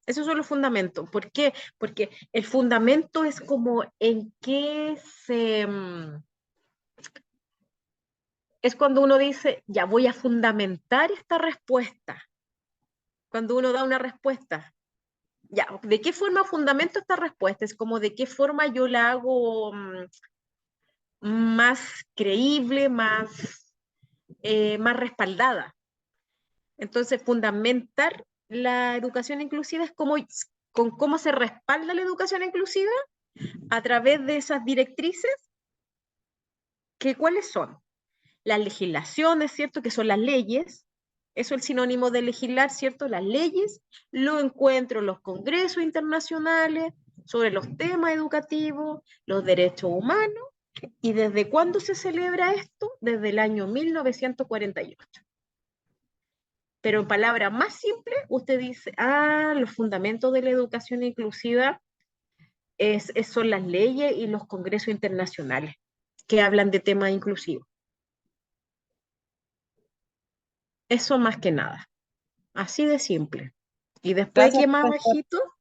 Esos son los fundamentos. ¿Por qué? Porque el fundamento es como en qué se... Es cuando uno dice, ya voy a fundamentar esta respuesta. Cuando uno da una respuesta, ya, ¿de qué forma fundamento esta respuesta? Es como de qué forma yo la hago más creíble, más respaldada. Entonces, fundamentar la educación inclusiva es como, con cómo se respalda la educación inclusiva a través de esas directrices, que ¿cuáles son? Las legislaciones, ¿cierto? Que son las leyes. Eso es el sinónimo de legislar, ¿cierto? Las leyes. Lo encuentro en los congresos internacionales sobre los temas educativos, los derechos humanos. ¿Y desde cuándo se celebra esto? Desde el año 1948. Pero en palabras más simples, usted dice, los fundamentos de la educación inclusiva son las leyes y los congresos internacionales que hablan de temas inclusivos. Eso más que nada. Así de simple. Y después Gracias, aquí profesor.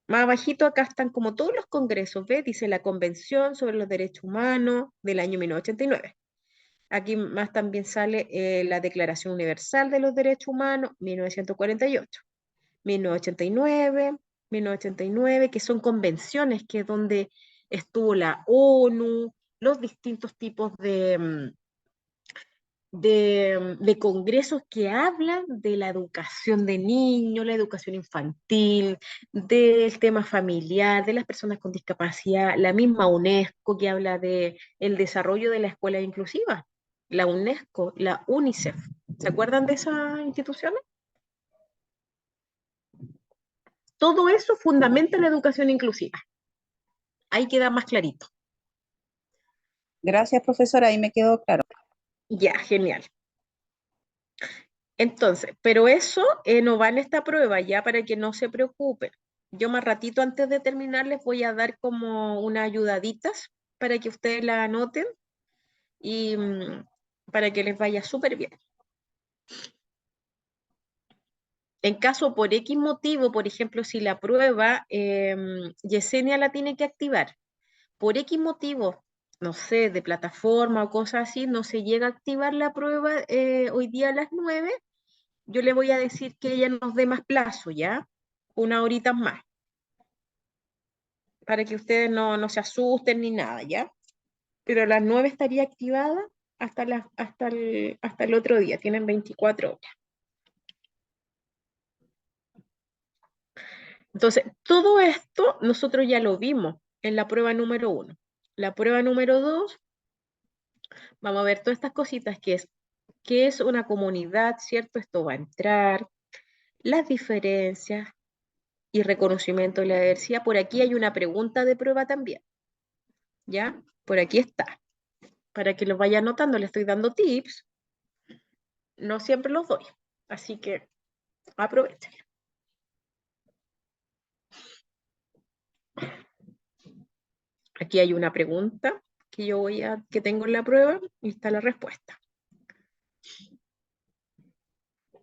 más abajito acá están como todos los congresos, ¿ves? Dice la Convención sobre los Derechos Humanos del año 1989. Aquí más también sale la Declaración Universal de los Derechos Humanos, 1948. 1989, 1989, que son convenciones, que es donde estuvo la ONU, los distintos tipos de congresos que hablan de la educación de niños, la educación infantil, del tema familiar, de las personas con discapacidad, la misma UNESCO que habla de el desarrollo de la escuela inclusiva, la UNESCO, la UNICEF. ¿Se acuerdan de esas instituciones? Todo eso fundamenta la educación inclusiva. Ahí queda más clarito. Gracias, profesora, ahí me quedó claro. Ya, genial. Entonces, pero eso no va en esta prueba, ya para que no se preocupen. Yo más ratito antes de terminar les voy a dar como unas ayudaditas para que ustedes la anoten y para que les vaya súper bien. En caso por X motivo, por ejemplo, si la prueba Yesenia la tiene que activar, por X motivo, no sé, de plataforma o cosas así, no se llega a activar la prueba hoy día a las 9, yo le voy a decir que ella nos dé más plazo, ¿ya? Una horita más, para que ustedes no se asusten ni nada, ¿ya? Pero a las 9 estaría activada hasta el otro día, tienen 24 horas. Entonces, todo esto nosotros ya lo vimos en la prueba número 1. La prueba número 2, vamos a ver todas estas cositas que es una comunidad, ¿cierto? Esto va a entrar, las diferencias y reconocimiento de la diversidad. Por aquí hay una pregunta de prueba también, ¿ya? Por aquí está. Para que los vaya anotando, le estoy dando tips. No siempre los doy, así que aprovechen. Aquí hay una pregunta que tengo en la prueba y está la respuesta.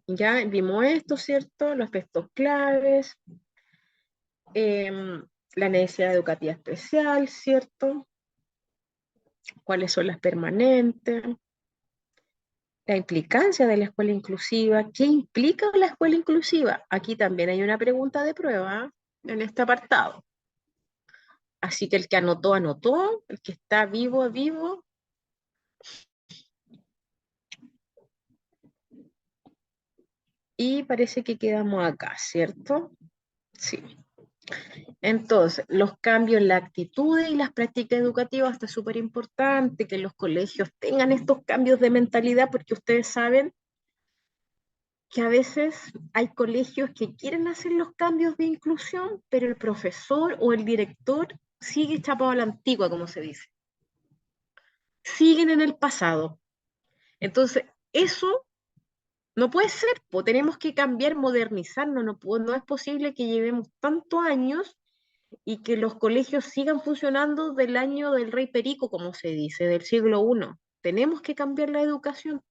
Ya vimos esto, ¿cierto? Los aspectos claves, la necesidad educativa especial, ¿cierto? ¿Cuáles son las permanentes? La implicancia de la escuela inclusiva. ¿Qué implica la escuela inclusiva? Aquí también hay una pregunta de prueba en este apartado. Así que el que anotó, anotó. El que está vivo, vivo. Y parece que quedamos acá, ¿cierto? Sí. Entonces, los cambios en la actitud y las prácticas educativas, esto es súper importante, que los colegios tengan estos cambios de mentalidad, porque ustedes saben que a veces hay colegios que quieren hacer los cambios de inclusión, pero el profesor o el director sigue chapado a la antigua, como se dice. Siguen en el pasado. Entonces, eso no puede ser, pues tenemos que cambiar, modernizarnos, no es posible que llevemos tantos años y que los colegios sigan funcionando del año del rey Perico, como se dice, del siglo I. Tenemos que cambiar la educación.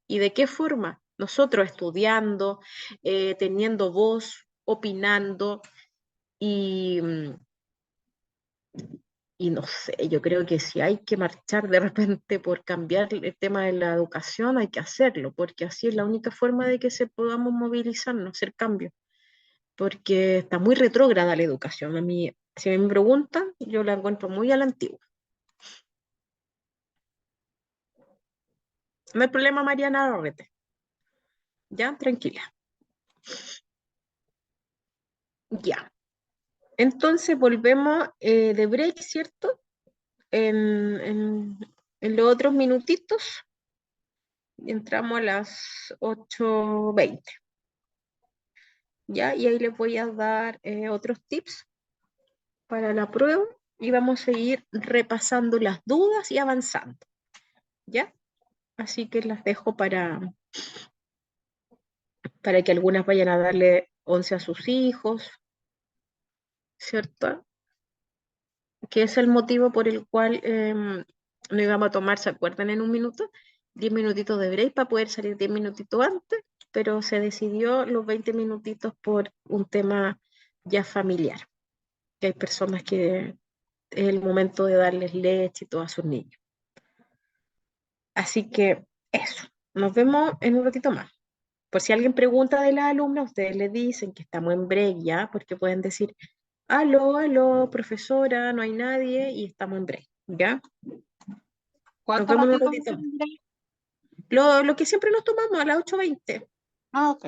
¿Y de qué forma? Nosotros estudiando, teniendo voz, opinando y, y no sé, yo creo que si hay que marchar de repente por cambiar el tema de la educación, hay que hacerlo, porque así es la única forma de que se podamos movilizarnos, hacer cambios, porque está muy retrógrada la educación. A mí, si me preguntan, yo la encuentro muy a la antigua. No hay problema, Mariana Arrete. Ya, tranquila. Ya. Entonces volvemos de break, ¿cierto? En, en los otros minutitos. Entramos a las 8:20. ¿Ya? Y ahí les voy a dar otros tips para la prueba y vamos a seguir repasando las dudas y avanzando. ¿Ya? Así que las dejo para que algunas vayan a darle 11 a sus hijos, ¿cierto? Que es el motivo por el cual no íbamos a tomar, ¿se acuerdan? En un minuto, 10 minutitos de break para poder salir 10 minutitos antes, pero se decidió los 20 minutitos por un tema ya familiar, que hay personas que es el momento de darles leche y todo a sus niños. Así que eso, nos vemos en un ratito más. Por si alguien pregunta de la alumna, ustedes le dicen que estamos en break ya, porque pueden decir, aló, aló, profesora, no hay nadie y estamos en break, ¿ya? Nos ¿Cuánto vemos en un ratito ratito más. tendré? Lo que siempre nos tomamos a las 8:20. Ah, ok.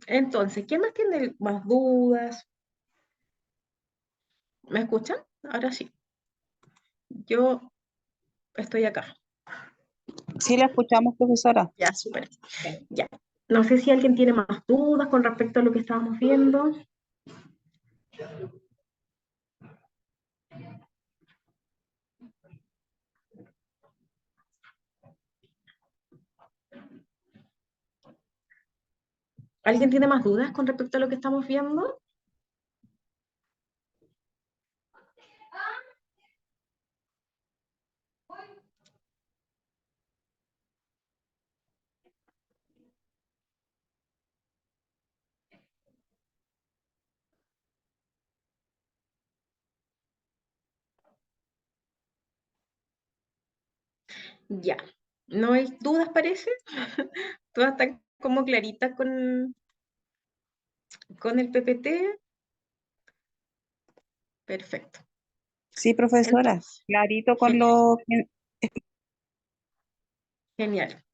Entonces, ¿quién más tiene más dudas? ¿Me escuchan? Ahora sí. Yo estoy acá. Sí, la escuchamos, profesora. Ya, súper. Ya. No sé si alguien tiene más dudas con respecto a lo que estábamos viendo. ¿Alguien tiene más dudas con respecto a lo que estamos viendo? Ya. ¿No hay dudas, parece? Todas están como claritas con el PPT. Perfecto. Sí, profesora. Entonces, Clarito con genial. lo Genial.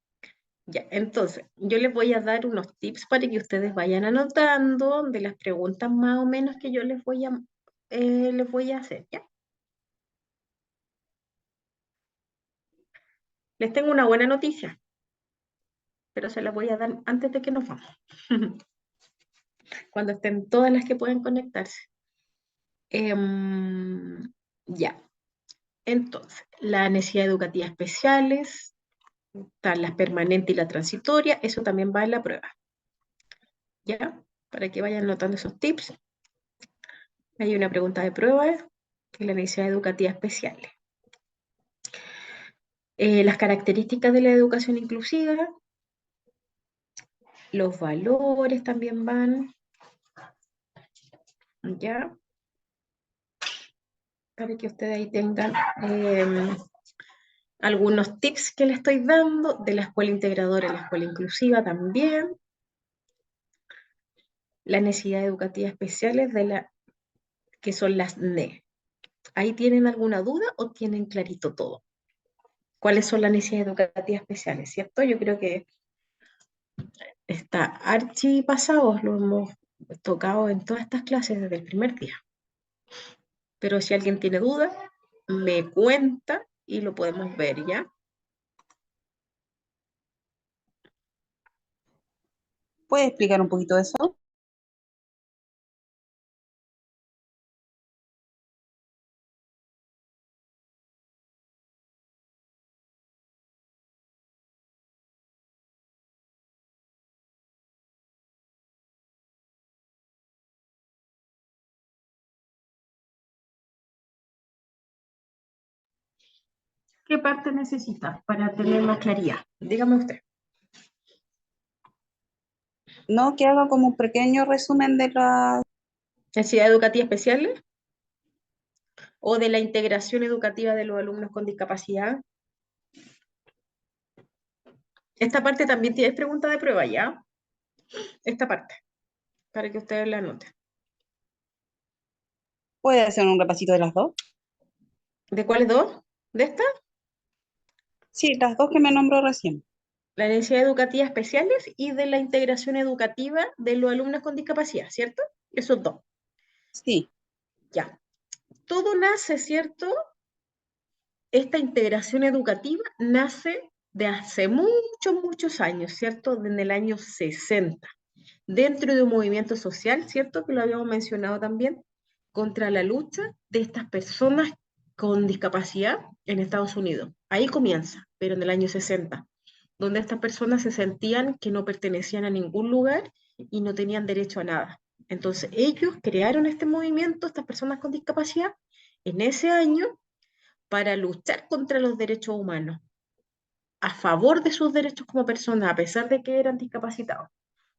Ya, entonces, yo les voy a dar unos tips para que ustedes vayan anotando de las preguntas más o menos que yo les voy a hacer, ¿ya? Les tengo una buena noticia, pero se las voy a dar antes de que nos vamos, cuando estén todas las que pueden conectarse. Ya, entonces, las necesidades educativas especiales, están las permanentes y la transitoria, eso también va en la prueba, ¿ya? Para que vayan anotando esos tips. Hay una pregunta de prueba, que es la necesidad educativa especial. Las características de la educación inclusiva, los valores también van, ¿ya? Para que ustedes ahí tengan algunos tips que les estoy dando de la escuela integradora y la escuela inclusiva también. Las necesidades educativas especiales que son las NE. ¿Ahí tienen alguna duda o tienen clarito todo? ¿Cuáles son las necesidades educativas especiales? ¿Cierto? Yo creo que está archi pasados, lo hemos tocado en todas estas clases desde el primer día. Pero si alguien tiene duda, me cuenta y lo podemos ver, ¿ya? ¿Puede explicar un poquito eso? ¿Qué parte necesita para tener más claridad? Dígame usted. No, que haga como un pequeño resumen de la... ¿Necesidad educativa especial o de la integración educativa de los alumnos con discapacidad? Esta parte también tiene pregunta de prueba, ¿ya? Esta parte, para que ustedes la anoten. ¿Puede hacer un repasito de las dos? ¿De cuáles dos? ¿De esta? Sí, las dos que me nombró recién. La necesidad educativa especiales y de la integración educativa de los alumnos con discapacidad, ¿cierto? Esos dos. Sí, Ya. Todo nace, ¿cierto? Esta integración educativa nace de hace muchos, muchos años, ¿cierto? Desde el año 60, dentro de un movimiento social, ¿cierto? Que lo habíamos mencionado también, contra la lucha de estas personas con discapacidad en Estados Unidos. Ahí comienza, pero en el año 60, donde estas personas se sentían que no pertenecían a ningún lugar y no tenían derecho a nada. Entonces ellos crearon este movimiento, estas personas con discapacidad, en ese año para luchar contra los derechos humanos, a favor de sus derechos como personas, a pesar de que eran discapacitados.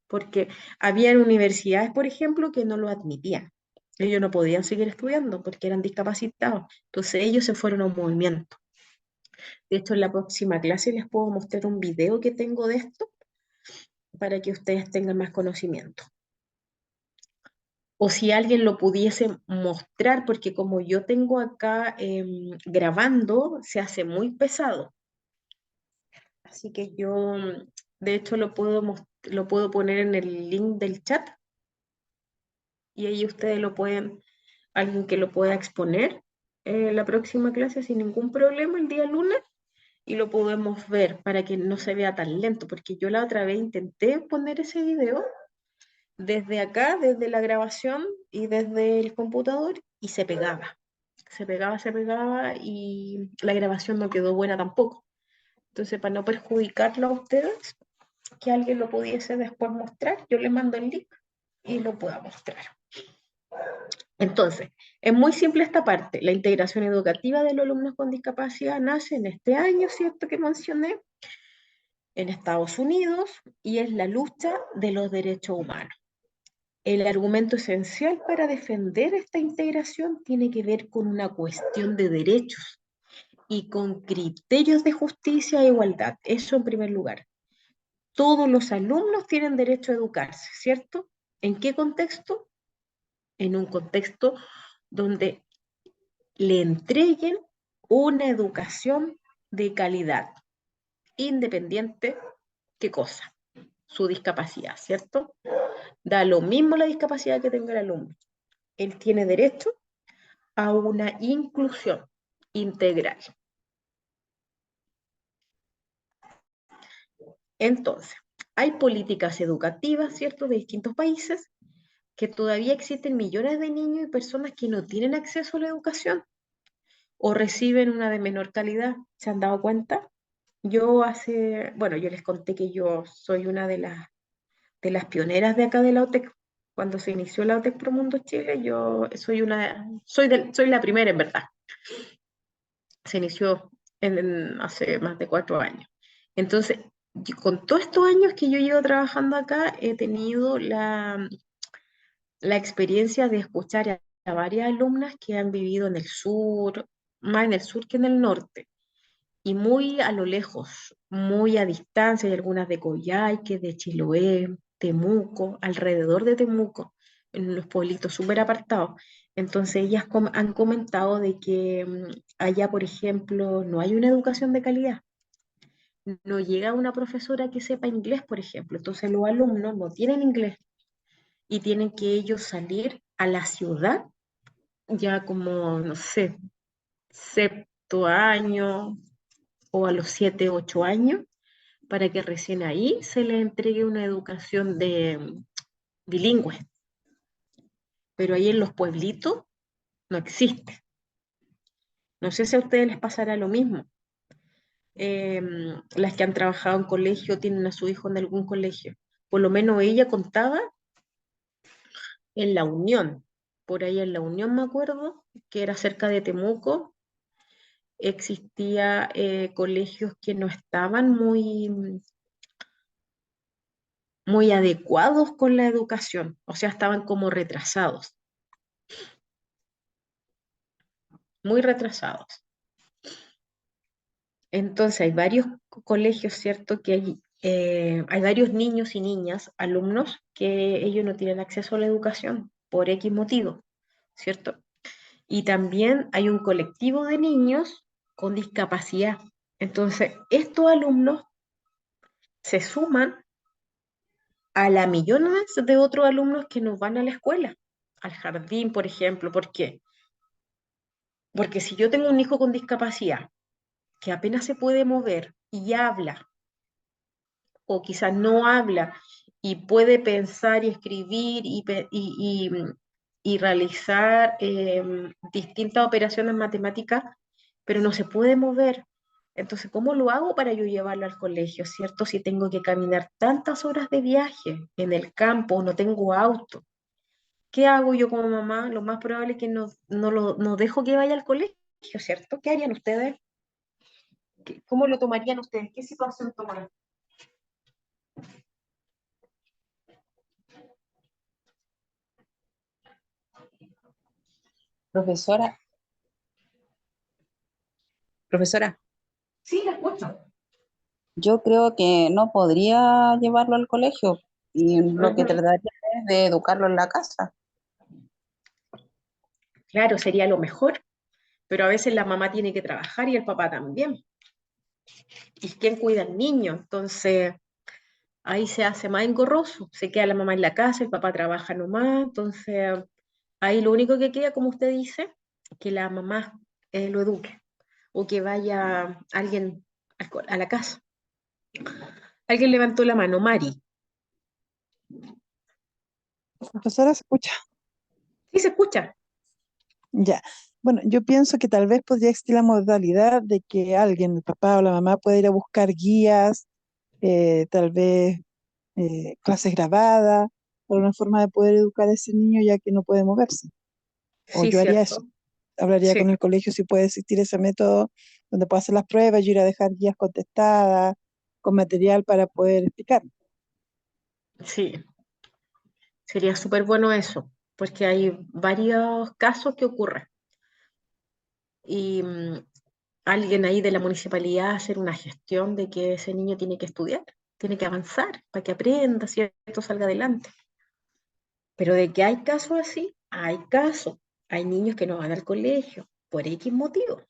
Porque había universidades, por ejemplo, que no lo admitían. Ellos no podían seguir estudiando porque eran discapacitados. Entonces ellos se fueron a un movimiento. De hecho, en la próxima clase les puedo mostrar un video que tengo de esto para que ustedes tengan más conocimiento. O si alguien lo pudiese mostrar, porque como yo tengo acá grabando, se hace muy pesado. Así que yo De hecho, lo puedo poner en el link del chat y ahí ustedes lo pueden, alguien que lo pueda exponer la próxima clase sin ningún problema el día lunes y lo podemos ver para que no se vea tan lento, porque yo la otra vez intenté poner ese video desde acá, desde la grabación y desde el computador y se pegaba. Se pegaba y la grabación no quedó buena tampoco. Entonces, para no perjudicarlo a ustedes, que alguien lo pudiese después mostrar, yo les mando el link y lo pueda mostrar. Entonces, es muy simple esta parte. La integración educativa de los alumnos con discapacidad nace en este año, ¿cierto? Que mencioné, en Estados Unidos, y es la lucha de los derechos humanos. El argumento esencial para defender esta integración tiene que ver con una cuestión de derechos y con criterios de justicia e igualdad. Eso en primer lugar. Todos los alumnos tienen derecho a educarse, ¿cierto? ¿En qué contexto? En un contexto donde le entreguen una educación de calidad, independiente qué cosa, su discapacidad, ¿cierto? Da lo mismo la discapacidad que tenga el alumno. Él tiene derecho a una inclusión integral. Entonces, hay políticas educativas, ¿cierto?, de distintos países que todavía existen millones de niños y personas que no tienen acceso a la educación o reciben una de menor calidad. ¿Se han dado cuenta? Bueno, yo les conté que yo soy una de las pioneras de acá de la OTEC. Cuando se inició la OTEC Promundo Chile, yo soy la primera en verdad. Se inició hace más de 4 años. Entonces, con todos estos años que yo llevo trabajando acá, he tenido la experiencia de escuchar a varias alumnas que han vivido en el sur, más en el sur que en el norte, y muy a lo lejos, muy a distancia, hay algunas de Coyhaique, de Chiloé, Temuco, alrededor de Temuco, en los pueblitos súper apartados. Entonces ellas han comentado de que allá, por ejemplo, no hay una educación de calidad. No llega una profesora que sepa inglés, por ejemplo. Entonces los alumnos no tienen inglés y tienen que ellos salir a la ciudad ya como, no sé, sexto año o a los 7, 8 años, para que recién ahí se les entregue una educación bilingüe. Pero ahí en los pueblitos no existe. No sé si a ustedes les pasará lo mismo. Las que han trabajado en colegio tienen a su hijo en algún colegio. Por lo menos ella contaba en La Unión. Por ahí en La Unión me acuerdo, que era cerca de Temuco, existía colegios que no estaban muy adecuados con la educación, o sea, estaban como retrasados, muy retrasados. Entonces hay varios colegios, ¿cierto? Que hay varios niños y niñas, alumnos, que ellos no tienen acceso a la educación por X motivo, ¿cierto? Y también hay un colectivo de niños con discapacidad. Entonces, estos alumnos se suman a la millones de otros alumnos que no van a la escuela, al jardín, por ejemplo. ¿Por qué? Porque si yo tengo un hijo con discapacidad que apenas se puede mover y habla, o quizás no habla y puede pensar y escribir y realizar distintas operaciones matemáticas, pero no se puede mover. Entonces, ¿cómo lo hago para yo llevarlo al colegio, cierto? Si tengo que caminar tantas horas de viaje en el campo, no tengo auto. ¿Qué hago yo como mamá? Lo más probable es que no dejo que vaya al colegio, ¿cierto? ¿Qué harían ustedes? ¿Cómo lo tomarían ustedes? ¿Qué situación tomarían? Profesora, profesora, Sí, la escucho. yo creo que no podría llevarlo al colegio y lo que Ujú. trataría es de educarlo en la casa. Claro, sería lo mejor, pero a veces la mamá tiene que trabajar y el papá también. ¿Y quién cuida al niño? Entonces, ahí se hace más engorroso, se queda la mamá en la casa, el papá trabaja nomás, entonces ahí lo único que queda, como usted dice, que la mamá lo eduque o que vaya alguien a la casa. Alguien levantó la mano, Mari. Profesora, ¿se escucha? Sí, se escucha. Ya. Bueno, yo pienso que tal vez podría existir la modalidad de que alguien, el papá o la mamá, pueda ir a buscar guías, tal vez clases grabadas, para una forma de poder educar a ese niño ya que no puede moverse. O Sí, yo haría eso. cierto. Hablaría Sí, con el colegio si puede existir ese método donde pueda hacer las pruebas, yo ir a dejar guías contestadas, con material para poder explicar. sí. Sería súper bueno eso, porque hay varios casos que ocurren. Y alguien ahí de la municipalidad hacer una gestión de que ese niño tiene que estudiar, tiene que avanzar para que aprenda, ¿cierto? Salga adelante. Pero de que hay casos así, hay casos. Hay niños que no van al colegio por X motivo,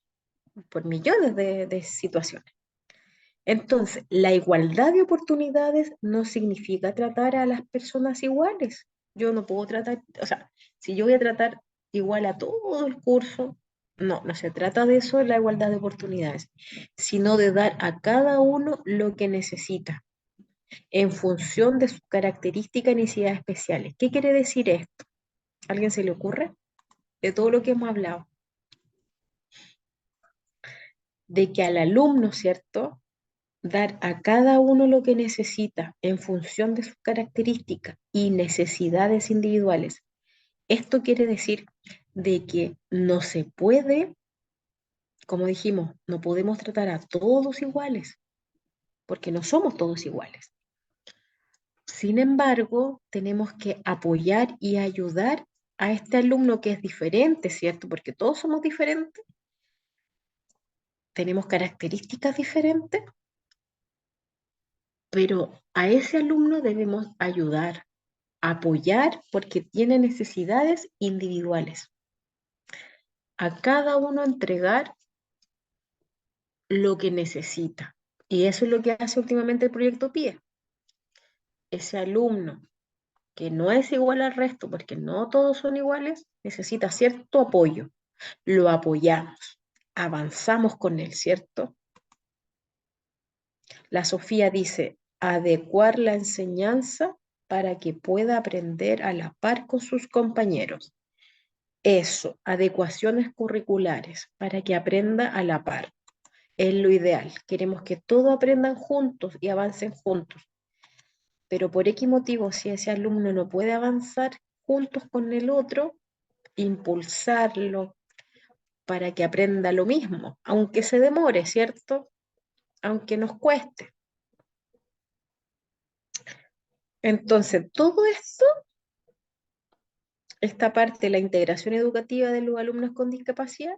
por millones de situaciones. Entonces, la igualdad de oportunidades no significa tratar a las personas iguales. Yo no puedo tratar, o sea, si yo voy a tratar igual a todo el curso, no, no se trata de eso, la igualdad de oportunidades, sino de dar a cada uno lo que necesita en función de sus características y necesidades especiales. ¿Qué quiere decir esto? ¿A alguien se le ocurre? De todo lo que hemos hablado. De que al alumno, ¿cierto? Dar a cada uno lo que necesita en función de sus características y necesidades individuales. Esto quiere decir de que no se puede, como dijimos, no podemos tratar a todos iguales, porque no somos todos iguales. Sin embargo, tenemos que apoyar y ayudar a este alumno que es diferente, ¿cierto? Porque todos somos diferentes, tenemos características diferentes, pero a ese alumno debemos ayudar, apoyar porque tiene necesidades individuales. A cada uno entregar lo que necesita. Y eso es lo que hace últimamente el proyecto PIE. Ese alumno que no es igual al resto, porque no todos son iguales, necesita cierto apoyo. Lo apoyamos, avanzamos con él, ¿cierto? La Sofía dice, adecuar la enseñanza para que pueda aprender a la par con sus compañeros. Eso, adecuaciones curriculares para que aprenda a la par. Es lo ideal. Queremos que todos aprendan juntos y avancen juntos. Pero por X motivo, si ese alumno no puede avanzar juntos con el otro, impulsarlo para que aprenda lo mismo, aunque se demore, ¿cierto? Aunque nos cueste. Entonces, todo esto, esta parte de la integración educativa de los alumnos con discapacidad,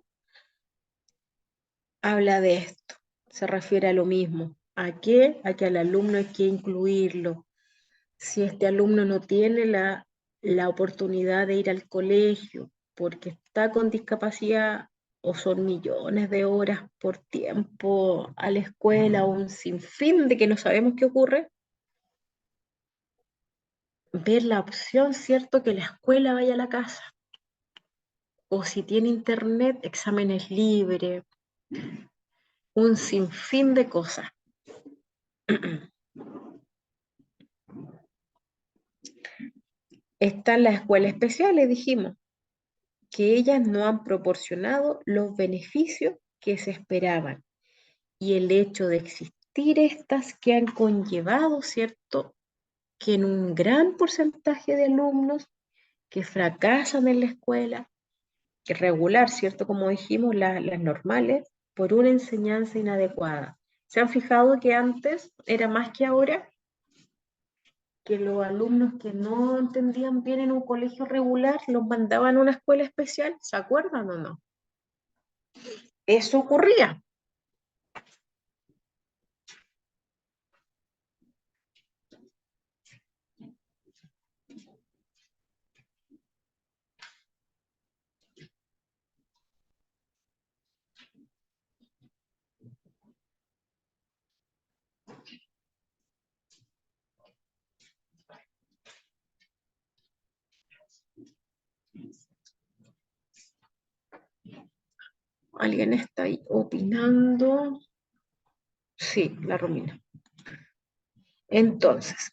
habla de esto, se refiere a lo mismo. ¿A qué? A que al alumno hay que incluirlo. Si este alumno no tiene la oportunidad de ir al colegio porque está con discapacidad o son millones de horas por tiempo a la escuela, un sinfín de que no sabemos qué ocurre, ver la opción, ¿cierto? Que la escuela vaya a la casa. O si tiene internet, exámenes libres, un sinfín de cosas. Están las escuelas especiales, dijimos, que ellas no han proporcionado los beneficios que se esperaban. Y el hecho de existir estas que han conllevado, ¿cierto? Que en un gran porcentaje de alumnos que fracasan en la escuela, que regular, ¿cierto? Como dijimos, las normales, por una enseñanza inadecuada. ¿Se han fijado que antes era más que ahora? Que los alumnos que no entendían bien en un colegio regular los mandaban a una escuela especial, ¿se acuerdan o no? Eso ocurría. ¿Alguien está ahí opinando? Sí, la Romina. Entonces,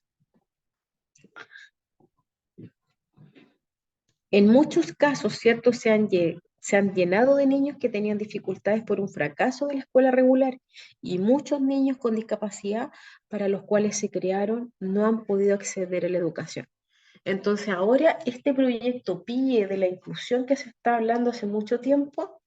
en muchos casos, ¿cierto? Se han llenado de niños que tenían dificultades por un fracaso de la escuela regular y muchos niños con discapacidad para los cuales se crearon no han podido acceder a la educación. Entonces ahora este proyecto PIE de la inclusión que se está hablando hace mucho tiempo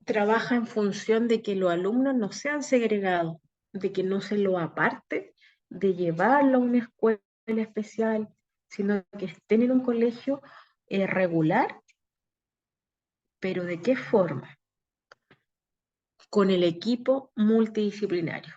trabaja en función de que los alumnos no sean segregados, de que no se lo aparte, de llevarlo a una escuela especial, sino que estén en un colegio regular, pero ¿de qué forma? Con el equipo multidisciplinario.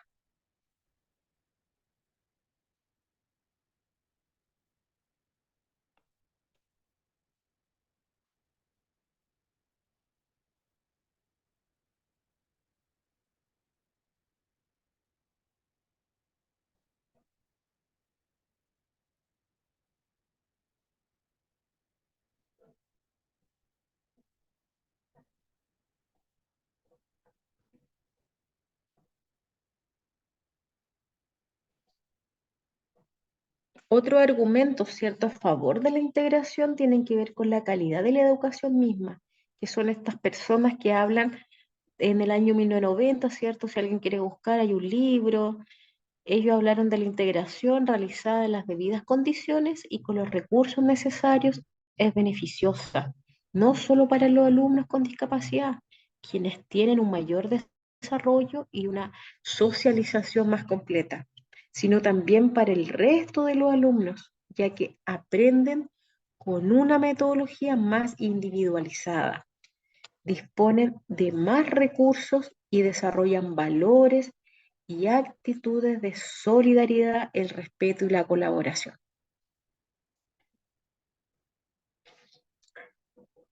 Otros argumentos, ¿cierto?, a favor de la integración tienen que ver con la calidad de la educación misma, que son estas personas que hablan en el año 1990, ¿cierto? Si alguien quiere buscar, hay un libro. Ellos hablaron de la integración realizada en las debidas condiciones y con los recursos necesarios es beneficiosa, no solo para los alumnos con discapacidad, quienes tienen un mayor desarrollo y una socialización más completa, sino también para el resto de los alumnos, ya que aprenden con una metodología más individualizada, disponen de más recursos y desarrollan valores y actitudes de solidaridad, el respeto y la colaboración.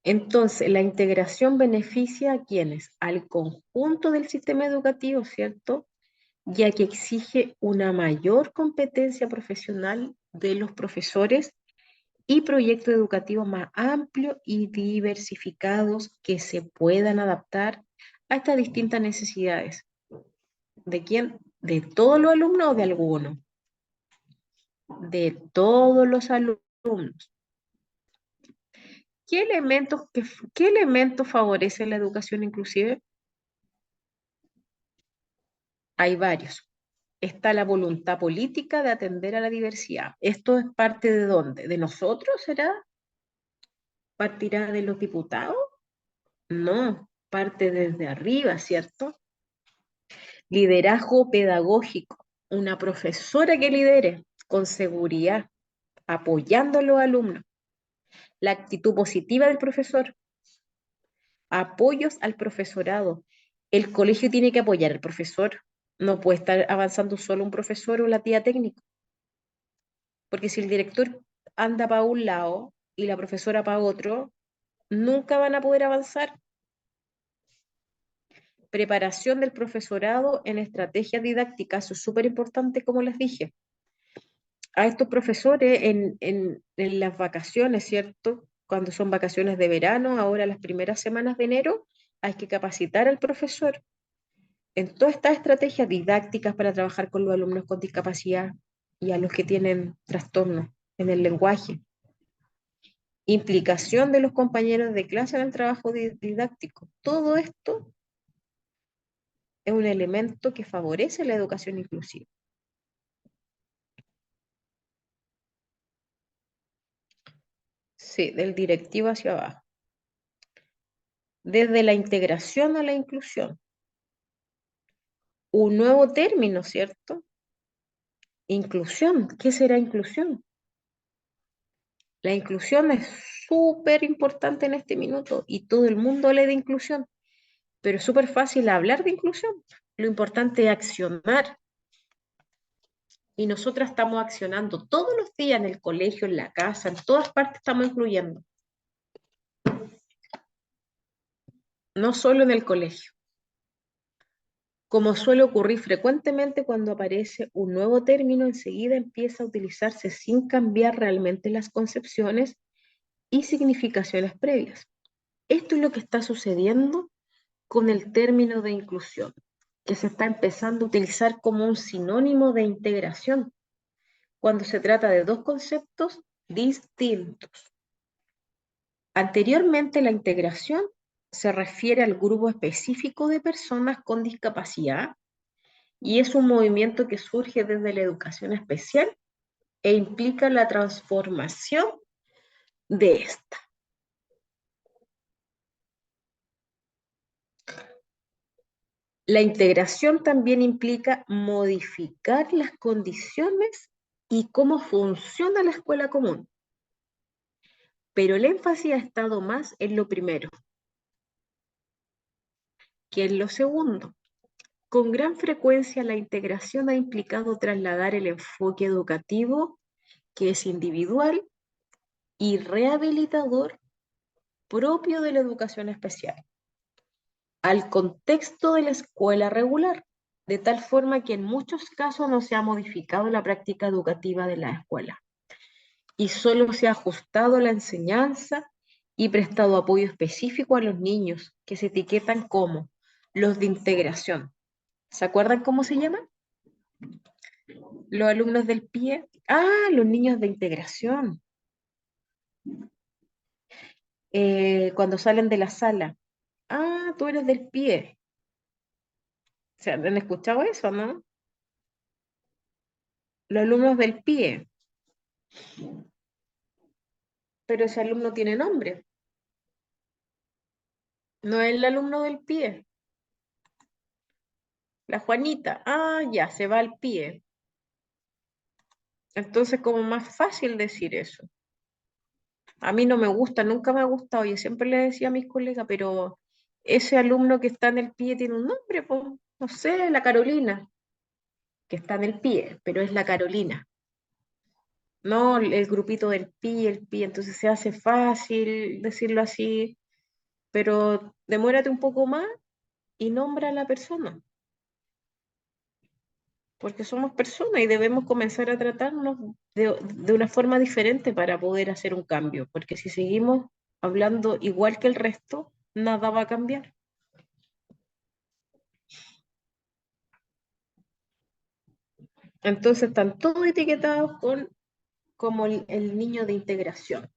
Entonces, la integración beneficia a quienes, al conjunto del sistema educativo, ¿cierto? Ya que exige una mayor competencia profesional de los profesores y proyectos educativos más amplios y diversificados que se puedan adaptar a estas distintas necesidades. ¿De quién? ¿De todos los alumnos o de algunos? De todos los alumnos. ¿Qué elementos favorecen la educación inclusive? Hay varios. Está la voluntad política de atender a la diversidad. ¿Esto es parte de dónde? ¿De nosotros será? ¿Partirá de los diputados? No, parte desde arriba, ¿cierto? Liderazgo pedagógico. Una profesora que lidere con seguridad, apoyando a los alumnos. La actitud positiva del profesor. Apoyos al profesorado. El colegio tiene que apoyar al profesor. No puede estar avanzando solo un profesor o la tía técnico. Porque si el director anda para un lado y la profesora para otro, nunca van a poder avanzar. Preparación del profesorado en estrategias didácticas, eso es súper importante, como les dije. A estos profesores en las vacaciones, ¿cierto? Cuando son vacaciones de verano, ahora las primeras semanas de enero, hay que capacitar al profesor en todas estas estrategias didácticas para trabajar con los alumnos con discapacidad y a los que tienen trastornos en el lenguaje. Implicación de los compañeros de clase en el trabajo didáctico. Todo esto es un elemento que favorece la educación inclusiva. Sí, del directivo hacia abajo. Desde la integración a la inclusión. Un nuevo término, ¿cierto? Inclusión. ¿Qué será inclusión? La inclusión es súper importante en este minuto y todo el mundo habla de inclusión, pero es súper fácil hablar de inclusión. Lo importante es accionar. Y nosotras estamos accionando todos los días en el colegio, en la casa, en todas partes estamos incluyendo. No solo en el colegio. Como suele ocurrir frecuentemente cuando aparece un nuevo término, enseguida empieza a utilizarse sin cambiar realmente las concepciones y significaciones previas. Esto es lo que está sucediendo con el término de inclusión, que se está empezando a utilizar como un sinónimo de integración, cuando se trata de dos conceptos distintos. Anteriormente, la integración se refiere al grupo específico de personas con discapacidad y es un movimiento que surge desde la educación especial e implica la transformación de esta. La integración también implica modificar las condiciones y cómo funciona la escuela común, pero el énfasis ha estado más en lo primero que en lo segundo. Con gran frecuencia la integración ha implicado trasladar el enfoque educativo, que es individual y rehabilitador, propio de la educación especial, al contexto de la escuela regular, de tal forma que en muchos casos no se ha modificado la práctica educativa de la escuela y solo se ha ajustado la enseñanza y prestado apoyo específico a los niños, que se etiquetan como los de integración. ¿Se acuerdan cómo se llaman? Los alumnos del PIE. Ah, los niños de integración. Cuando salen de la sala. Ah, tú eres del PIE. O sea, ¿han escuchado eso, no? Los alumnos del PIE. Pero ese alumno tiene nombre. No es el alumno del PIE. La Juanita. Ah, ya, se va al PIE. Entonces, como más fácil decir eso. A mí no me gusta, nunca me ha gustado. Yo siempre le decía a mis colegas, pero ese alumno que está en el PIE tiene un nombre, pues, no sé, la Carolina, que está en el PIE, pero es la Carolina. No el grupito del PIE, el PIE, entonces se hace fácil decirlo así, pero demórate un poco más y nombra a la persona, porque somos personas y debemos comenzar a tratarnos de una forma diferente para poder hacer un cambio, porque si seguimos hablando igual que el resto, nada va a cambiar. Entonces están todos etiquetados como el niño de integración.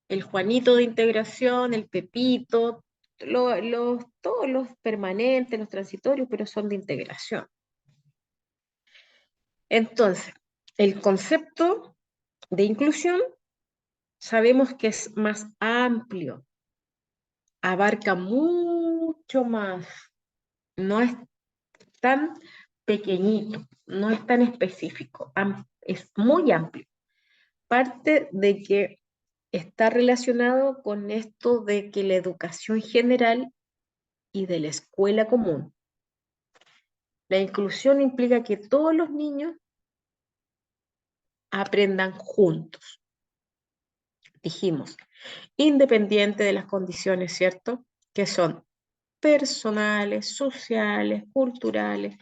El Juanito de integración, el Pepito, todos los permanentes, los transitorios, pero son de integración. Entonces, el concepto de inclusión sabemos que es más amplio, abarca mucho más, no es tan pequeñito, no es tan específico, es muy amplio. Parte de que está relacionado con esto de que la educación general y de la escuela común. La inclusión implica que todos los niños aprendan juntos. Dijimos, independiente de las condiciones, ¿cierto? Que son personales, sociales, culturales.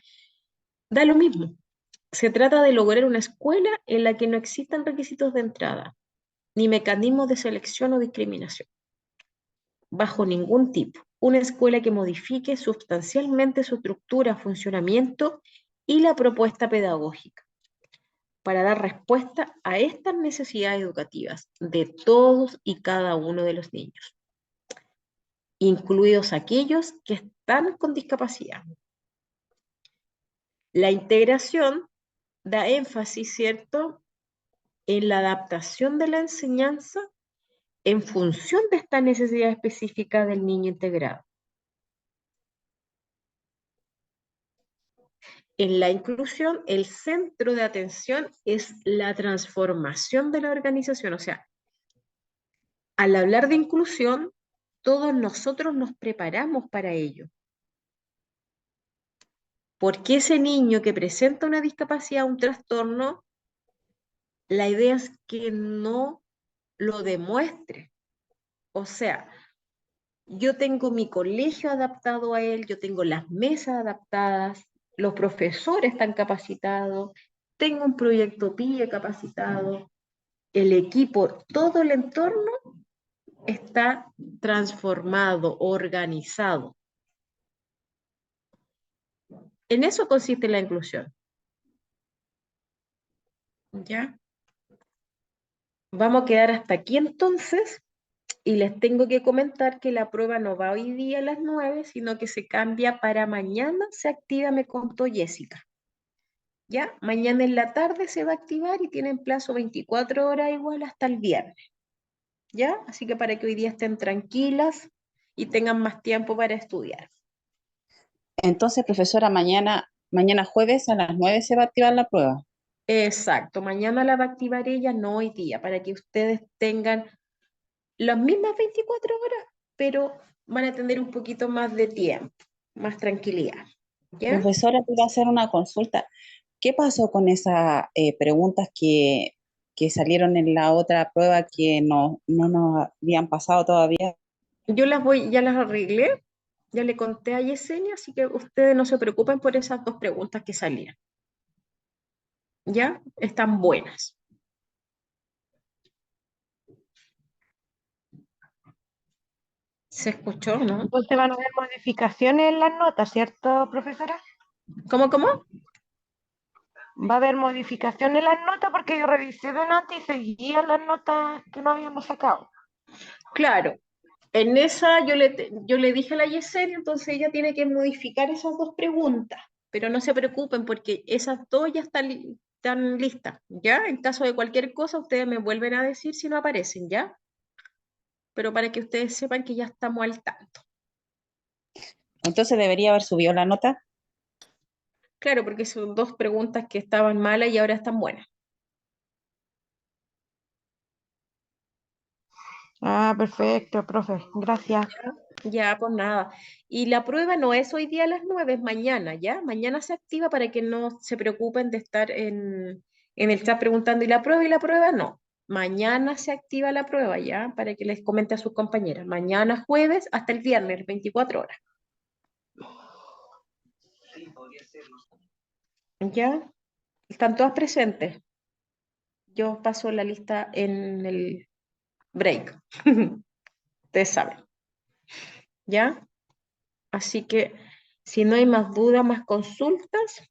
Da lo mismo. Se trata de lograr una escuela en la que no existan requisitos de entrada, ni mecanismos de selección o discriminación, bajo ningún tipo. Una escuela que modifique sustancialmente su estructura, funcionamiento y la propuesta pedagógica para dar respuesta a estas necesidades educativas de todos y cada uno de los niños, incluidos aquellos que están con discapacidad. La integración da énfasis, ¿cierto?, en la adaptación de la enseñanza en función de esta necesidad específica del niño integrado. En la inclusión, el centro de atención es la transformación de la organización. O sea, al hablar de inclusión, todos nosotros nos preparamos para ello. Porque ese niño que presenta una discapacidad, un trastorno, la idea es que no lo demuestre. O sea, yo tengo mi colegio adaptado a él, yo tengo las mesas adaptadas, los profesores están capacitados, tengo un proyecto PIE capacitado, el equipo, todo el entorno está transformado, organizado. En eso consiste la inclusión. ¿Ya? Vamos a quedar hasta aquí entonces y les tengo que comentar que la prueba no va hoy día a las 9, sino que se cambia para mañana, se activa, me contó Jessica. ¿Ya? Mañana en la tarde se va a activar y tienen plazo 24 horas igual hasta el viernes. ¿Ya? Así que para que hoy día estén tranquilas y tengan más tiempo para estudiar. Entonces, profesora, mañana jueves a las 9 se va a activar la prueba. Exacto, mañana la va a activar ella, no hoy día, para que ustedes tengan las mismas 24 horas, pero van a tener un poquito más de tiempo, más tranquilidad. ¿Ya? Profesora, te iba a hacer una consulta. ¿Qué pasó con esas preguntas que salieron en la otra prueba que no nos habían pasado todavía? Yo ya las arreglé, ya le conté a Yesenia, así que ustedes no se preocupen por esas dos preguntas que salían. ¿Ya? Están buenas. ¿Se escuchó, no? Entonces van a haber modificaciones en las notas, ¿cierto, profesora? ¿Cómo? Va a haber modificaciones en las notas porque yo revisé delante y seguían las notas que no habíamos sacado. Claro, en esa yo le dije a la Yesenia, entonces ella tiene que modificar esas dos preguntas, pero no se preocupen porque esas dos ya están listas, ¿ya? En caso de cualquier cosa, ustedes me vuelven a decir si no aparecen, ¿ya? Pero para que ustedes sepan que ya estamos al tanto. Entonces debería haber subido la nota. Claro, porque son dos preguntas que estaban malas y ahora están buenas. Ah, perfecto, profe, gracias. Ya, pues nada. Y la prueba no es hoy día a las 9, es mañana, ¿ya? Mañana se activa para que no se preocupen de estar en el chat preguntando, y la prueba no. Mañana se activa la prueba, ¿ya? Para que les comente a sus compañeras. Mañana jueves hasta el viernes, 24 horas. ¿Ya? Están todas presentes. Yo paso la lista en el break. Ustedes saben, ¿ya? Así que si no hay más dudas, más consultas,